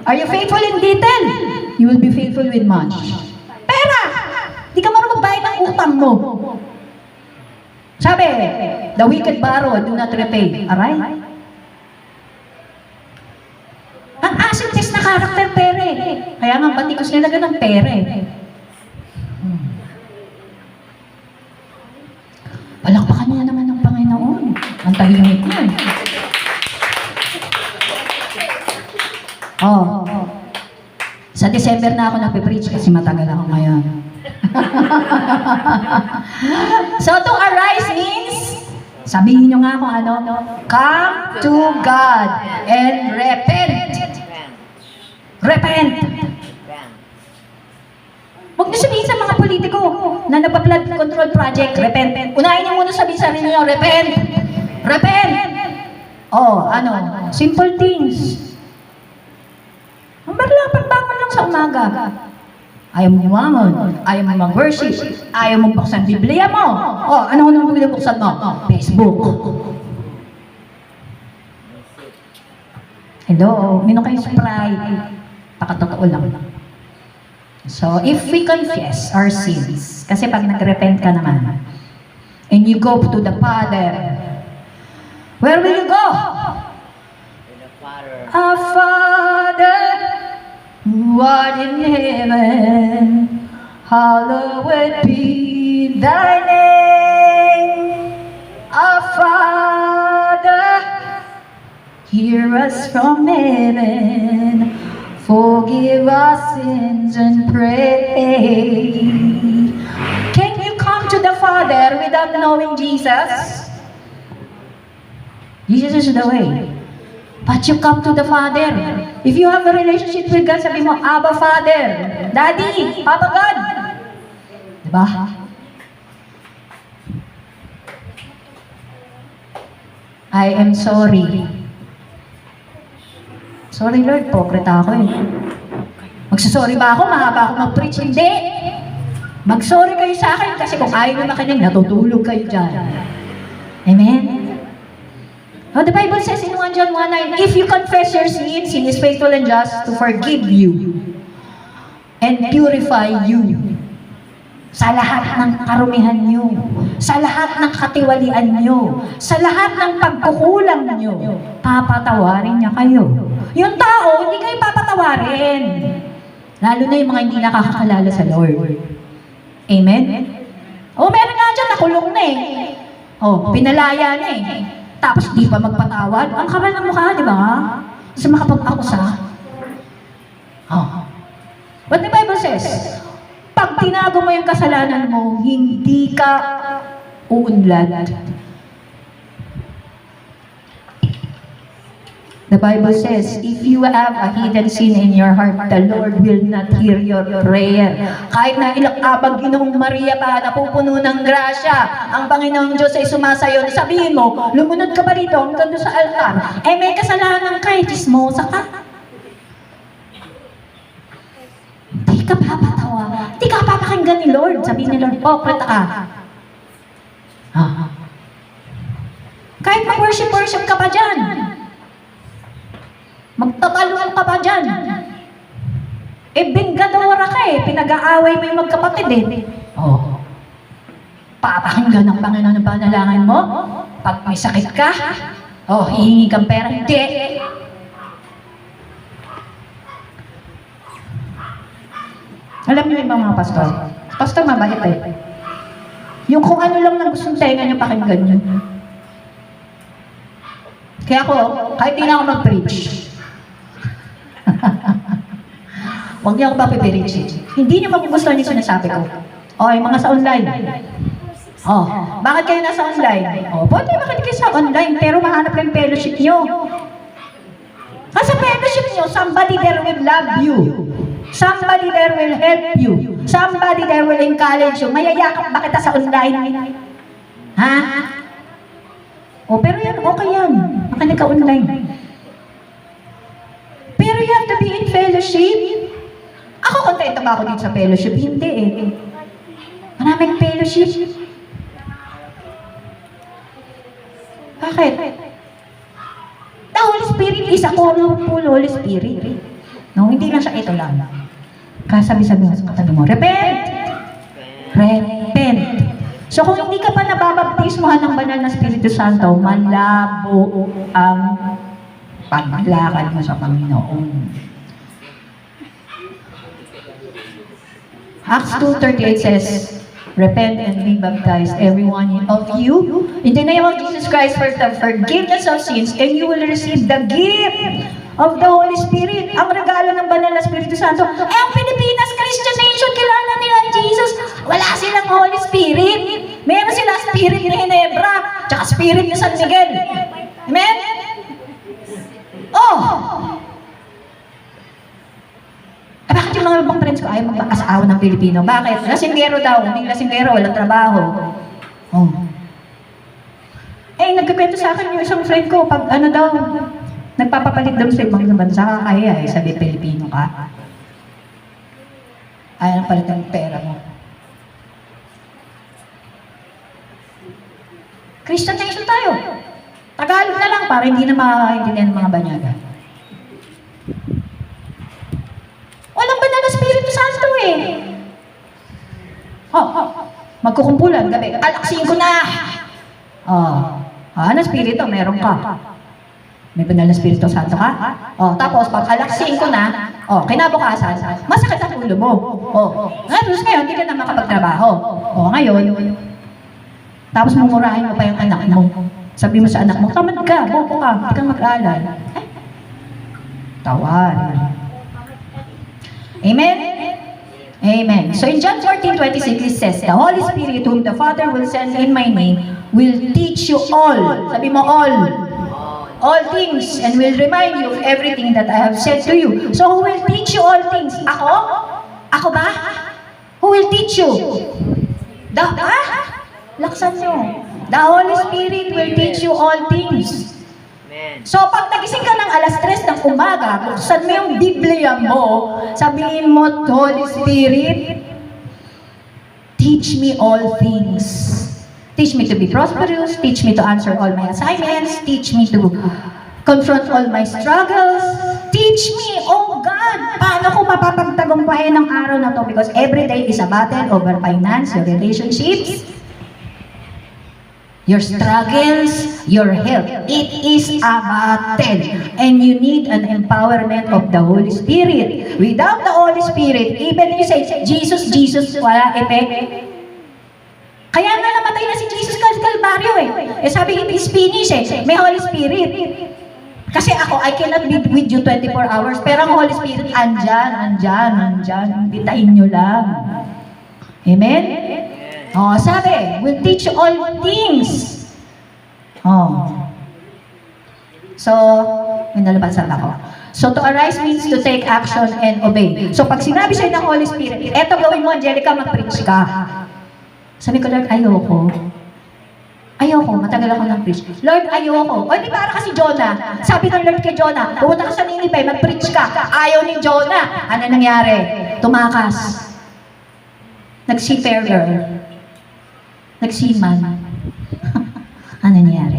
Are you faithful in little? You will be faithful with much. Pera! Di ka marunong magbayad ng utang mo. Sabi, the wicked borrow, do not repay. Aray? Ang acid test na character, pera eh. Kaya nga, batikos nila ganang pera eh. Palakpakan niya naman ng Panginoon. Ang tahimik niya. Sa December na ako nagpe-preach kasi matagal ako ngayon. So to arise means, sabihin nyo nga kung ano, come to God and repent. Repent. Huwag niyo sabihin sa mga politiko na nagpa-flood control project, repent. Unahin niyo muna sabihin sa inyo, repent. Repent. Simple things. Ang pagbangon lang sa umaga. Ayaw mo bumangon. Ayaw mo mag-worship. Ayaw mo buksan Biblia mo. Ano nang buksan mo? Facebook. Hello, minum kayo Sprite. Pakatotoo lang. So, if we confess our sins, kasi pag nag-repent ka naman, and you go to the Father, where will you go? To the Father. Our Father, who art in heaven, hallowed be thy name. Our Father, hear us from heaven, forgive our sins and pray. Can you come to the Father without knowing Jesus? Jesus is the way. But you come to the Father. If you have a relationship with God, sabi mo, Abba Father, Daddy, Papa God. Diba? I am sorry. Sorry Lord, pokreta ako eh. Magsasorry ba ako? Mahaba ako mag-preach? Hindi. Mag-sorry kayo sa akin kasi kung ayaw nyo makinig, natutulog kayo dyan. Amen? The Bible says in 1 John 1:9, if you confess your sins, He is faithful and just to forgive you and purify you sa lahat ng karumihan nyo, sa lahat ng katiwalian nyo, sa lahat ng pagkukulang nyo, papatawarin niya kayo. Yung tao, hindi kayo papatawarin. Lalo na yung mga hindi nakakakalala sa Lord. Amen? Meron nga dyan, nakulong na eh. Pinalaya na eh. Tapos di pa magpatawad. Ang kapal ng mukha, di ba? Sa makapag-akusa. Oh. What the Bible says, pag tinago mo yung kasalanan mo, hindi ka uunlad. The Bible says, if you have a hidden sin in your heart, the Lord will not hear your prayer. Kahit na ilang abag Ginoong Maria pa, napupuno ng grasya, ang Panginoong Diyos ay sumasayo. Sabihin mo, lumunod ka ba dito hanggang doon sa altar? Eh may kasalanan ka, chismosa ka. Di ka papatawa. Di ka papakinggan ni Lord. Sabihin ni Lord, krita ka. Kahit mag-worship ka pa dyan. Magtatalon ka pa dyan. Binggadora ka pinag-aaway mo yung magkapatid Papakinggan ng Panginoon ng panalangin mo. Pag may sakit ka, hihingi kang pera. Hindi. Alam niyo yung mga pastor? Pastor, mabait Yung kung ano lang na gustong tenga niyo, pakinggan niyo. Kaya ako, kahit di na ako mag-preach, huwag niyo ako papipreach. Hindi niyo magugustuhan yung sinasabi ko. Yung mga sa online. Bakit kayo nasa online? Pwede bakit kayo sa online, pero mahanap lang yung fellowship niyo. Kasi fellowship niyo, somebody there will love you. Somebody there will help you. Somebody there will encourage you. Mayayakap ba kita sa online? Ha? Pero yan, okay yan. Makinig ka online. Pero you have to be in fellowship. Ako, kontento ba ako dito sa fellowship? Hindi Maraming fellowship. Bakit? The Holy Spirit is a powerful Holy Spirit. No, hindi lang siya ito lang. Kasabi-sabi mo sa katabi mo, repent! Repent! So kung hindi ka pa nababaptismohan ng banal na Espiritu Santo, malabo ang paglakad mo sa Panginoon. Acts 2:38 says, repent and be baptized, every one of you, in the name of Jesus Christ for the forgiveness of sins, and you will receive the gift of the Holy Spirit. Ang regalo ng banal na Espiritu Santo. Ang Pilipinas, Christian nation, kilala nila ang Jesus. Wala silang Holy Spirit. Meron sila Spirit ni Ginebra, tsaka Spirit ni San Miguel. Amen? Bakit yung mga ibang friends ko ayaw mag-asawa ng Pilipino? Bakit? Lasinggero daw. Hindi lasinggero, walang trabaho. Nagkikwento sa akin yung isang friend ko, pag nagpapapalit daw sa ibang bansa, kaya sabi Pilipino ka. Ayaw nang palit ng pera mo. Christian nation tayo. Tagalog na lang para hindi na makakaintindihan ng mga banyaga. Walang banal na Espiritu Santo Magkukumpulan gabi. Alaksin ko na! Ano Espiritu? Meron ka. May banal na Espiritu Santo ka? Tapos pag alaksin ko na, kinabukasan, masakit ang ulo mo. Tapos ngayon, hindi ka na makapagtrabaho. Ngayon, tapos mumurahin mo pa yung anak mo. Sabi mo sa anak mo, tamad ka, bobo ka, hindi kang mag-aaral. Tawad. Amen? Amen. So in John 14:26, it says, the Holy Spirit whom the Father will send in my name will teach you all. Sabi mo all things, and will remind you of everything that I have said to you. So who will teach you all things? Ako? Ako ba? Who will teach you? Laksan nyo. The Holy Spirit will teach you all things. So, pag nagising ka ng alas 3 ng umaga, buksan mo yung Biblia mo, sabihin mo, Holy Spirit, teach me all things. Teach me to be prosperous, teach me to answer all my assignments, teach me to confront all my struggles. Teach me, oh God, paano ko mapapagtagumpayan ng araw na to? Because every day is a battle over finance, your relationships, your struggles, your health. It is a battle. And you need an empowerment of the Holy Spirit. Without the Holy Spirit, even you say, Jesus, wala effect. Kaya nga namatay na si Jesus Calvary voluntaryo eh. Eh sabi, it is finished eh. May Holy Spirit. Kasi ako, I cannot be with you 24 hours. Pero ang Holy Spirit, andyan. Bitahin nyo lang. Amen? Oh, sabi, will teach you all things. Oh. So, may nalabasan ako. So, to arise means to take action and obey. So, pag sinabi sa'yo ng Holy Spirit, eto gawin mo, Angelica, mag-preach ka. Sabi ko, Lord, ayoko, matagal ako ng preach. Lord, ayoko. O, di para kasi Jonah. Sabi ng Lord kay Jonah, pumunta ka sa Nineveh, mag-preach ka. Ayaw ni Jonah. Ano nangyari? Tumakas. Nag-seafarer. Nagsiman. Ano nangyari?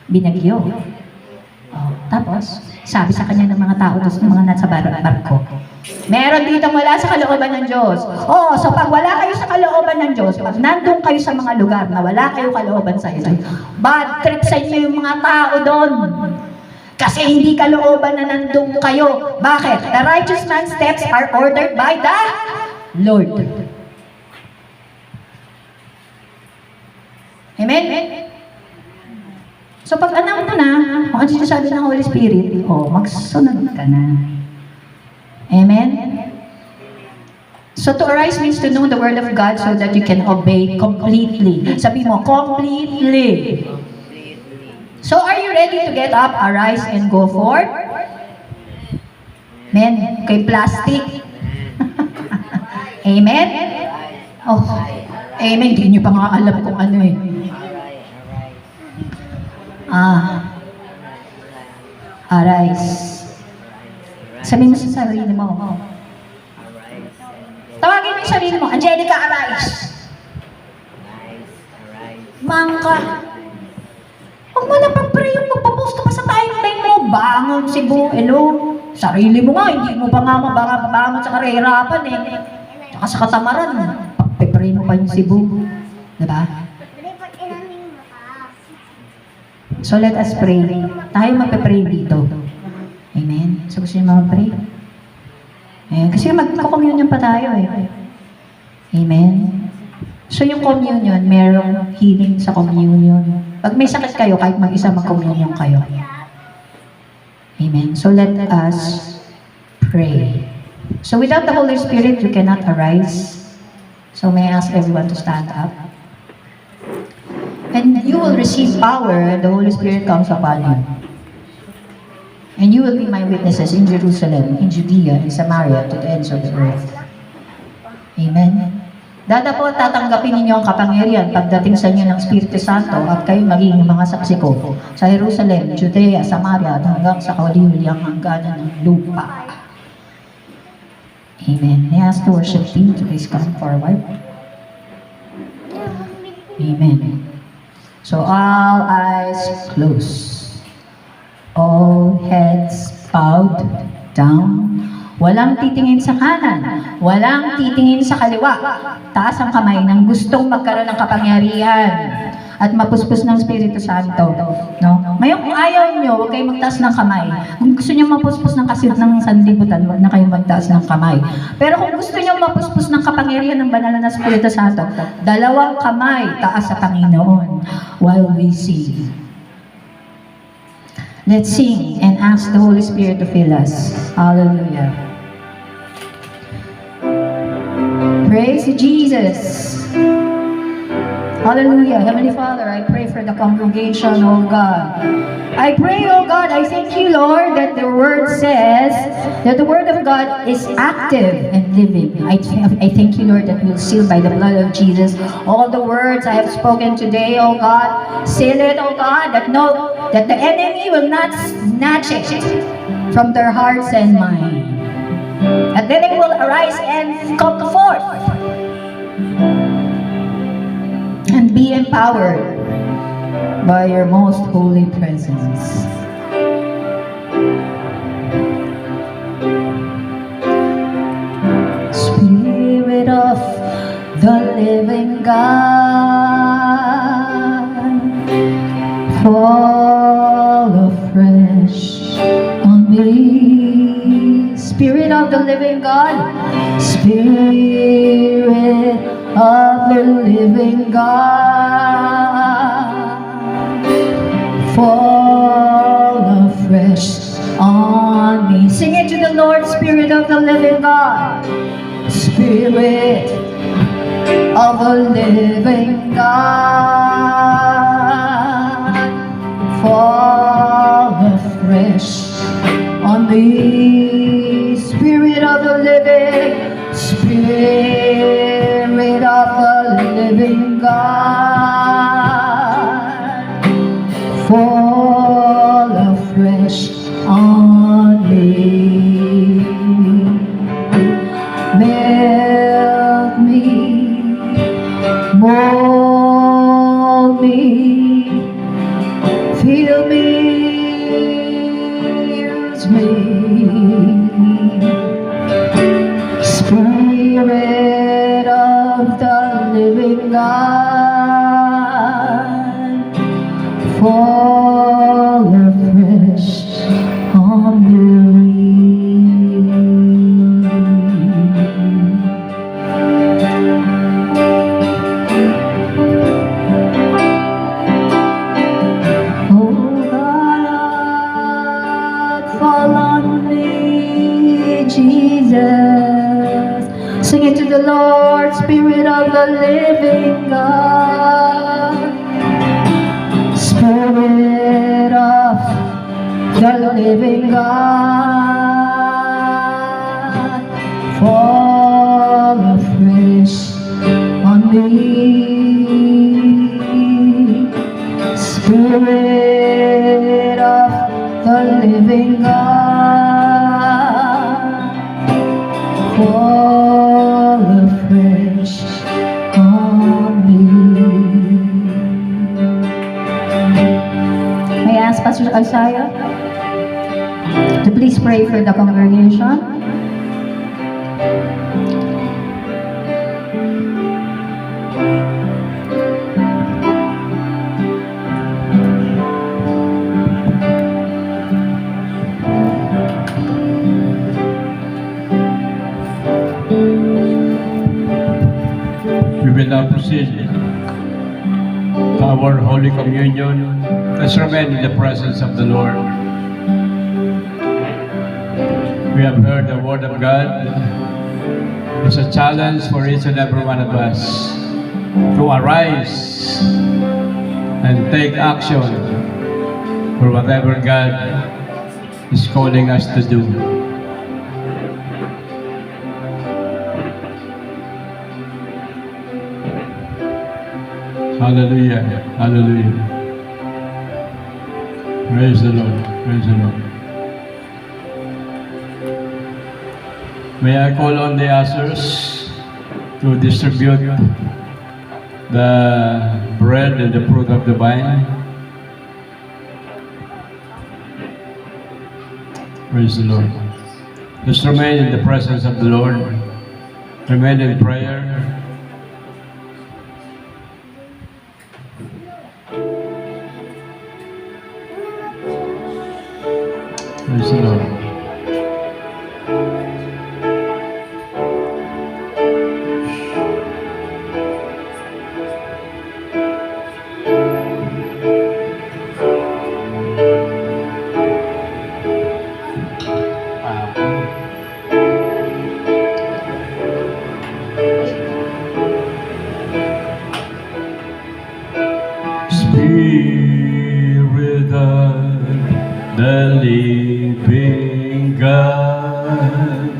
Binagyo. Oh, tapos, sabi sa kanya ng mga tao, ng mga nasa barko, meron dito wala sa kalooban ng Diyos. Oo, so pag wala kayo sa kalooban ng Diyos, pag nandun kayo sa mga lugar na wala kayo kalooban sa iyo, bad trip sa inyo yung mga tao doon. Kasi hindi kalooban na nandun kayo. Bakit? The righteous man's steps are ordered by the Lord. Amen? So pag anak mo na, kung ano sinasabi ng Holy Spirit, magsunod ka na. Amen? So to arise means to know the Word of God so that you can obey completely. Sabi mo, completely. So are you ready to get up, arise, and go forth? Amen? Kay plastic. Amen? Oh, amen. Hindi nyo pa nga alam kung ano eh. Arise. Sabihin mo sa sarili mo. Tawagin mo yung sarili mo, Angelica, arise. Mangka. Huwag mo na pag-pray yung magpapost ka pa sa timeline mo. Bangon, Cebu, hello. Sarili mo nga, hindi mo pa nga mabangon sa karehirapan eh. Tsaka sa katamaran, pag-pray mo pa yung Cebu. Diba? So let us pray. Tayo magpe-pray dito. Amen. So gusto niyo mag-pray? Amen. Kasi magko-communion pa tayo eh. Amen. So yung communion, merong healing sa communion. Pag may sakit kayo, kahit mag-isa mag-communion kayo. Amen. So let us pray. So without the Holy Spirit, you cannot arise. So may I ask everyone to stand up? And you will receive power and the Holy Spirit comes upon you. And you will be my witnesses in Jerusalem, in Judea, in Samaria, to the ends of the earth. Amen. Dada po, tatanggapin ninyo ang kapangyarihan pagdating sa inyo ng Espiritu Santo at kayo magiging mga saksi ko sa Jerusalem, Judea, Samaria, at hanggang sa kauli-uliang hangganan ng lupa. Amen. May I ask the worship team to please come forward. Amen. So all eyes closed, all heads bowed down, walang titingin sa kanan, walang titingin sa kaliwa, taas ang kamay ng gustong magkaroon ng kapangyarihan at mapuspos ng Espiritu Santo. No? Ngayon kung ayaw nyo, huwag kayong magtaas ng kamay. Kung gusto nyo mapuspos ng kasit ng sanlibutan, huwag na kayong magtaas ng kamay. Pero kung gusto nyo mapuspos ng kapangyarihan ng banal na Espiritu Santo, dalawang kamay taas sa Panginoon while we sing. Let's sing and ask the Holy Spirit to fill us. Hallelujah. Praise Jesus. Hallelujah. Heavenly Father, I pray for the congregation, oh God. I pray, oh God, I thank you, Lord, that the word says that the word of God is active and living. I thank you, Lord, that we'll seal by the blood of Jesus all the words I have spoken today, oh God. Seal it, oh God, that the enemy will not snatch it from their hearts and mind. And then it will arise and come forth and be empowered by your most holy presence. Spirit of the living God, fall afresh on me. Spirit of the living God, Spirit of the living God, fall afresh on me. Sing it to the Lord, Spirit of the living God. Spirit of the living God, fall afresh on me. Spirit of the living, Spirit of the living God, fall afresh on me. Melt me, mold me, fill me, use me. Spirit of the living God, fall afresh on me. Oh God, fall on me, Jesus. Sing it to the Lord, Spirit of the living God. Spirit of the living God, fall afresh on me. Spirit of the living God, fall afresh on me. May I ask Pastor Isaiah to please pray for the congregation. We will now proceed to our Holy Communion. Let's remain in the presence of the Lord. We have heard the Word of God. It's a challenge for each and every one of us to arise and take action for whatever God is calling us to do. Hallelujah. Hallelujah. Praise the Lord. Praise the Lord. May I call on the ushers to distribute the bread and the fruit of the vine. Praise the Lord. Let's remain in the presence of the Lord. Remain in prayer. Praise the Lord. Spirit of the living God,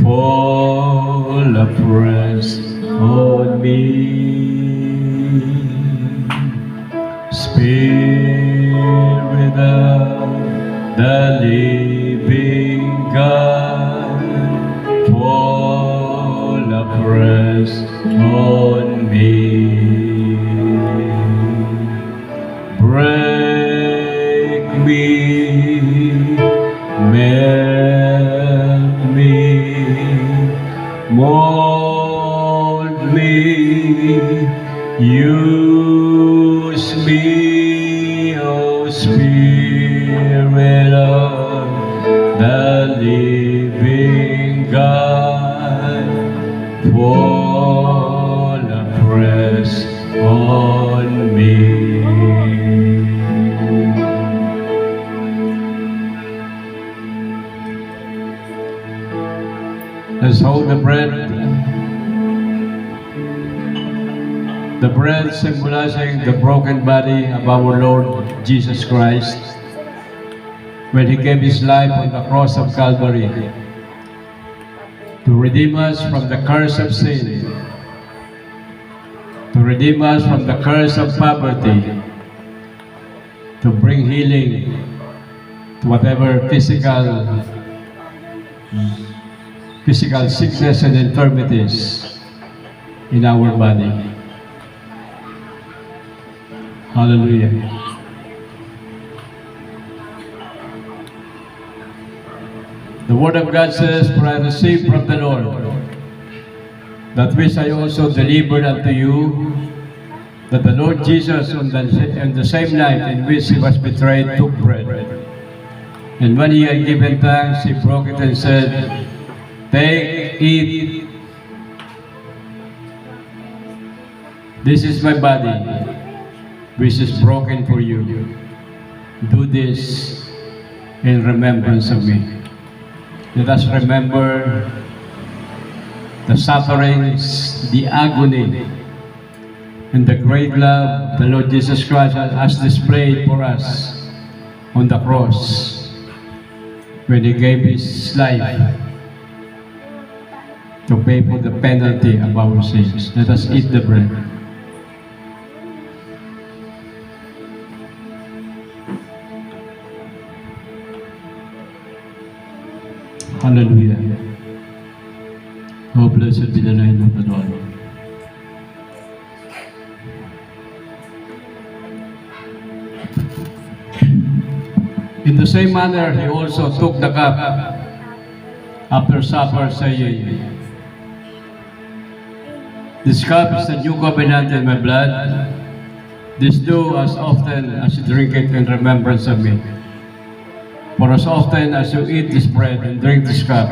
fall afresh on me. Spirit of the living God, fall afresh on me. Break me, melt me, mold me, use me, O Spirit of the living God, fall afresh on me. us hold the bread. The bread symbolizing the broken body of our Lord Jesus Christ when He gave His life on the cross of Calvary to redeem us from the curse of sin, to redeem us from the curse of poverty, to bring healing to whatever physical sickness and infirmities in our body. Hallelujah. The Word of God says, "For I received from the Lord that which I also delivered unto you, that the Lord Jesus on the same night in which He was betrayed took bread. And when He had given thanks, He broke it and said, Take, eat. This is my body, which is broken for you. Do this in remembrance of me." Let us remember the sufferings, the agony, and the great love the Lord Jesus Christ has displayed for us on the cross when He gave His life to pay for the penalty of our sins. Let us eat the bread. Hallelujah. Oh, blessed be the name of the Lord. In the same manner, He also took the cup after supper, saying, This cup is the new covenant in my blood. This do as often as you drink it in remembrance of me. For as often as you eat this bread and drink this cup,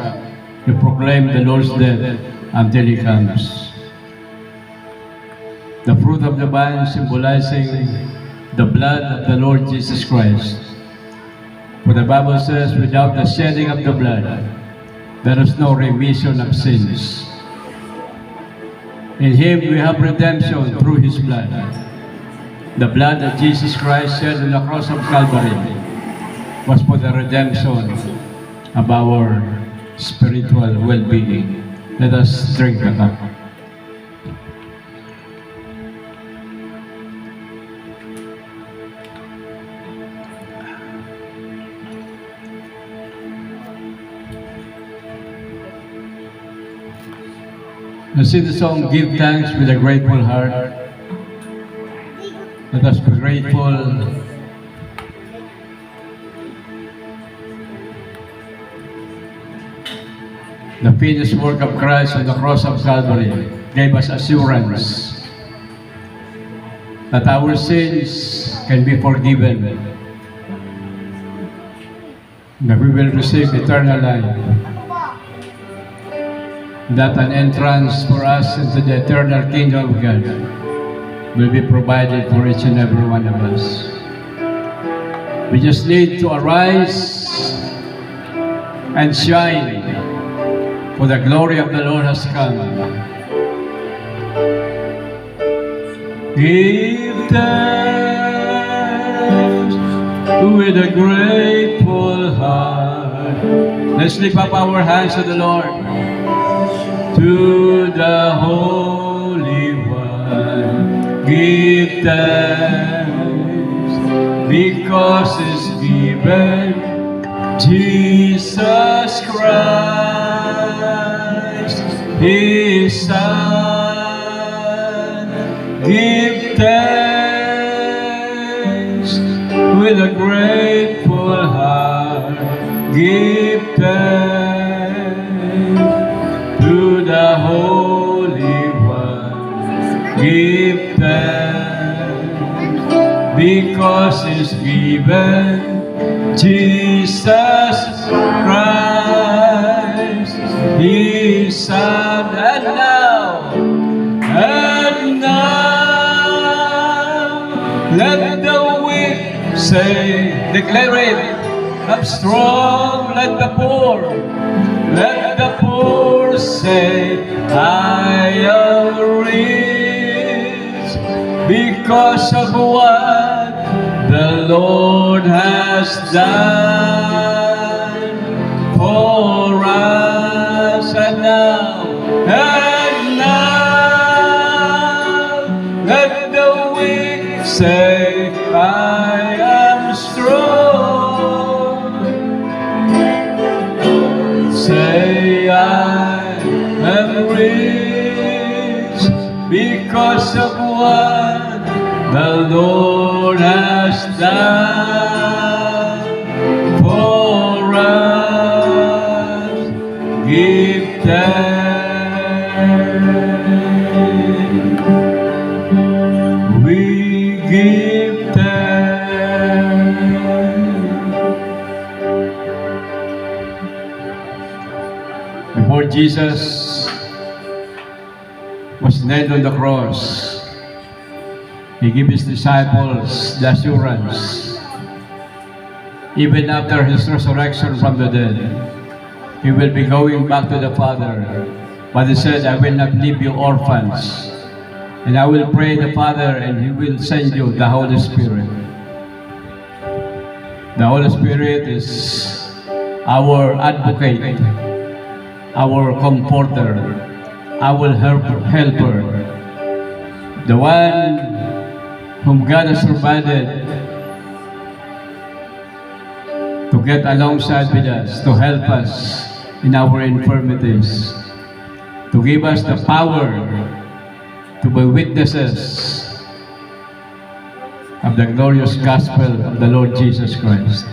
you proclaim the Lord's death until He comes. The fruit of the vine symbolizing the blood of the Lord Jesus Christ. For the Bible says, without the shedding of the blood, there is no remission of sins. In Him we have redemption through His blood. The blood of Jesus Christ shed on the cross of Calvary was for the redemption of our spiritual well-being. Let us drink the cup. Let's sing the song, Give Thanks with a Grateful Heart. Let us be grateful the finished work of Christ on the cross of Calvary gave us assurance that our sins can be forgiven, that we will receive eternal life, that an entrance for us into the eternal kingdom of God will be provided for each and every one of us. We just need to arise and shine, for the glory of the Lord has come. Give thanks with a grateful heart. Let's lift up our hands to the Lord, to the Holy One. Give thanks because it's given Jesus Christ, His Son. Give thanks with a grateful heart. Give thanks to the Holy One. Give thanks because it's given Jesus Christ, His Son. And now, let the weak say, declare it, I'm strong, let the poor say I am rich because of what the Lord has done for us. And now, let the weak say I am strong. Say I am rich because of what the Lord has done for us. Give thanks. We give thanks. Before Jesus was nailed on the cross, He gave His disciples the assurance, even after His resurrection from the dead, He will be going back to the Father. But He said, I will not leave you orphans, and I will pray the Father, and He will send you the Holy Spirit. The Holy Spirit is our advocate, our comforter, our helper, the one whom God has provided to get alongside with us, to help us in our infirmities, to give us the power to be witnesses of the glorious gospel of the Lord Jesus Christ.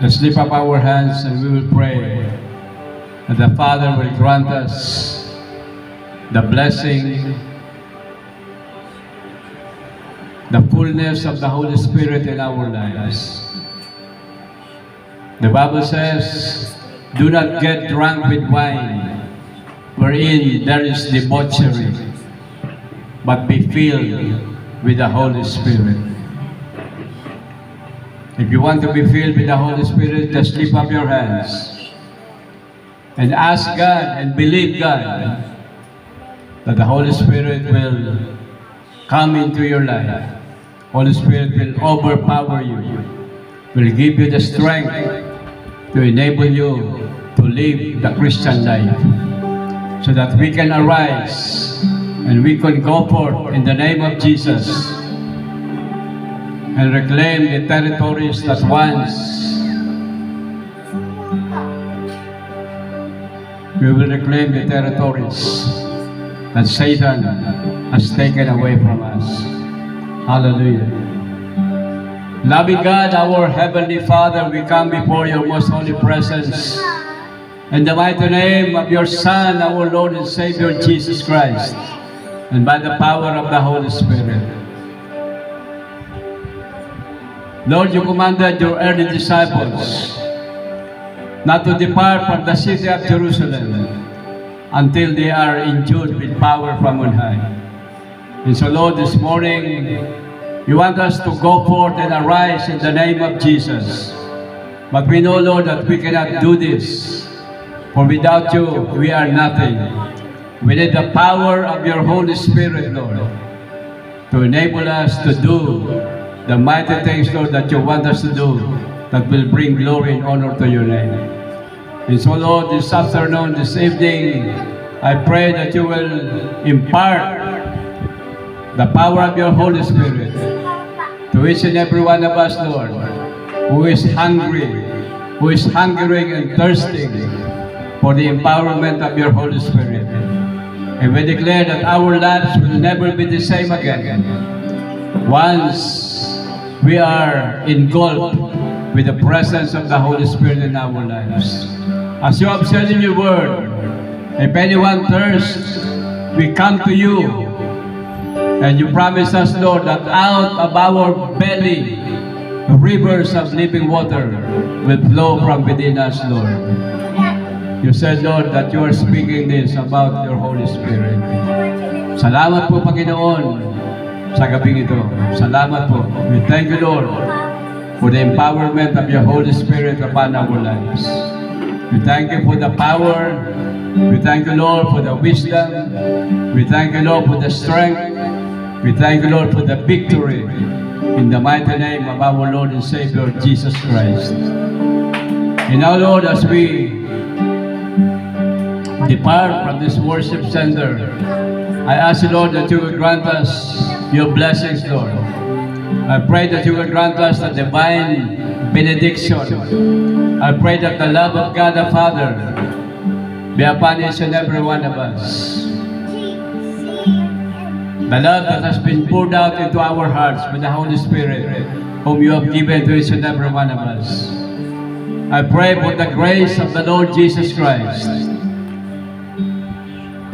Let's lift up our hands and we will pray that the Father will grant us the blessing, the fullness of the Holy Spirit in our lives. The Bible says, do not get drunk with wine, wherein there is debauchery, but be filled with the Holy Spirit. If you want to be filled with the Holy Spirit, just lift up your hands and ask God and believe God that the Holy Spirit will come into your life. Holy Spirit will overpower you, will give you the strength to enable you to live the Christian life, so that we can arise and we can go forth in the name of Jesus and reclaim the territories that once we will reclaim the territories that Satan has taken away from us. Hallelujah. Loving God, our Heavenly Father, we come before your most holy presence in the mighty name of your Son, our Lord and Savior, Jesus Christ, and by the power of the Holy Spirit. Lord, you commanded your early disciples not to depart from the city of Jerusalem until they are endued with power from on high. And so, Lord, this morning, you want us to go forth and arise in the name of Jesus. But we know, Lord, that we cannot do this, for without you, we are nothing. We need the power of your Holy Spirit, Lord, to enable us to do the mighty things, Lord, that you want us to do, that will bring glory and honor to your name. And so, Lord, this afternoon, this evening, I pray that you will impart the power of your Holy Spirit to each and every one of us, Lord, who is hungry, who is hungering and thirsting for the empowerment of your Holy Spirit. And we declare that our lives will never be the same again once we are engulfed with the presence of the Holy Spirit in our lives. As you have said in your word, if anyone thirsts, we come to you. And you promise us, Lord, that out of our belly, rivers of living water will flow from within us, Lord. You said, Lord, that you are speaking this about your Holy Spirit. Salamat po, Panginoon, sa gabing ito. Salamat po. We thank you, Lord, for the empowerment of your Holy Spirit upon our lives. We thank you for the power. We thank you, Lord, for the wisdom. We thank you, Lord, for the strength. We thank you, Lord, for the victory. In the mighty name of our Lord and Savior, Jesus Christ. And now, Lord, as we depart from this worship center, I ask you, Lord, that you will grant us your blessings, Lord. I pray that you will grant us the divine benediction. I pray that the love of God the Father be upon each and every one of us. The love that has been poured out into our hearts by the Holy Spirit, whom you have given to each and every one of us. I pray for the grace of the Lord Jesus Christ.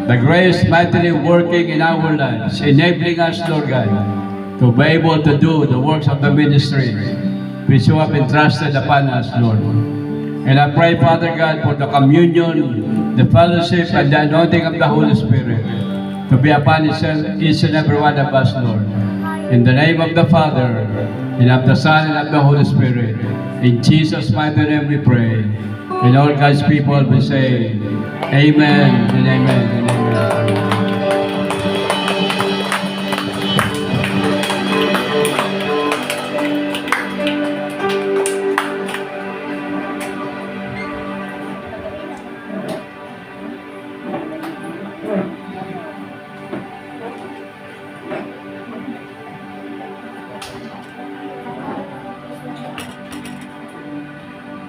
The grace mightily working in our lives, enabling us, Lord God, to be able to do the works of the ministry which you have entrusted upon us, Lord. And I pray, Father God, for the communion, the fellowship, and the anointing of the Holy Spirit to be upon each and every one of us, Lord. In the name of the Father, and of the Son, and of the Holy Spirit. In Jesus' mighty name we pray. And all God's people will say, Amen and amen and amen.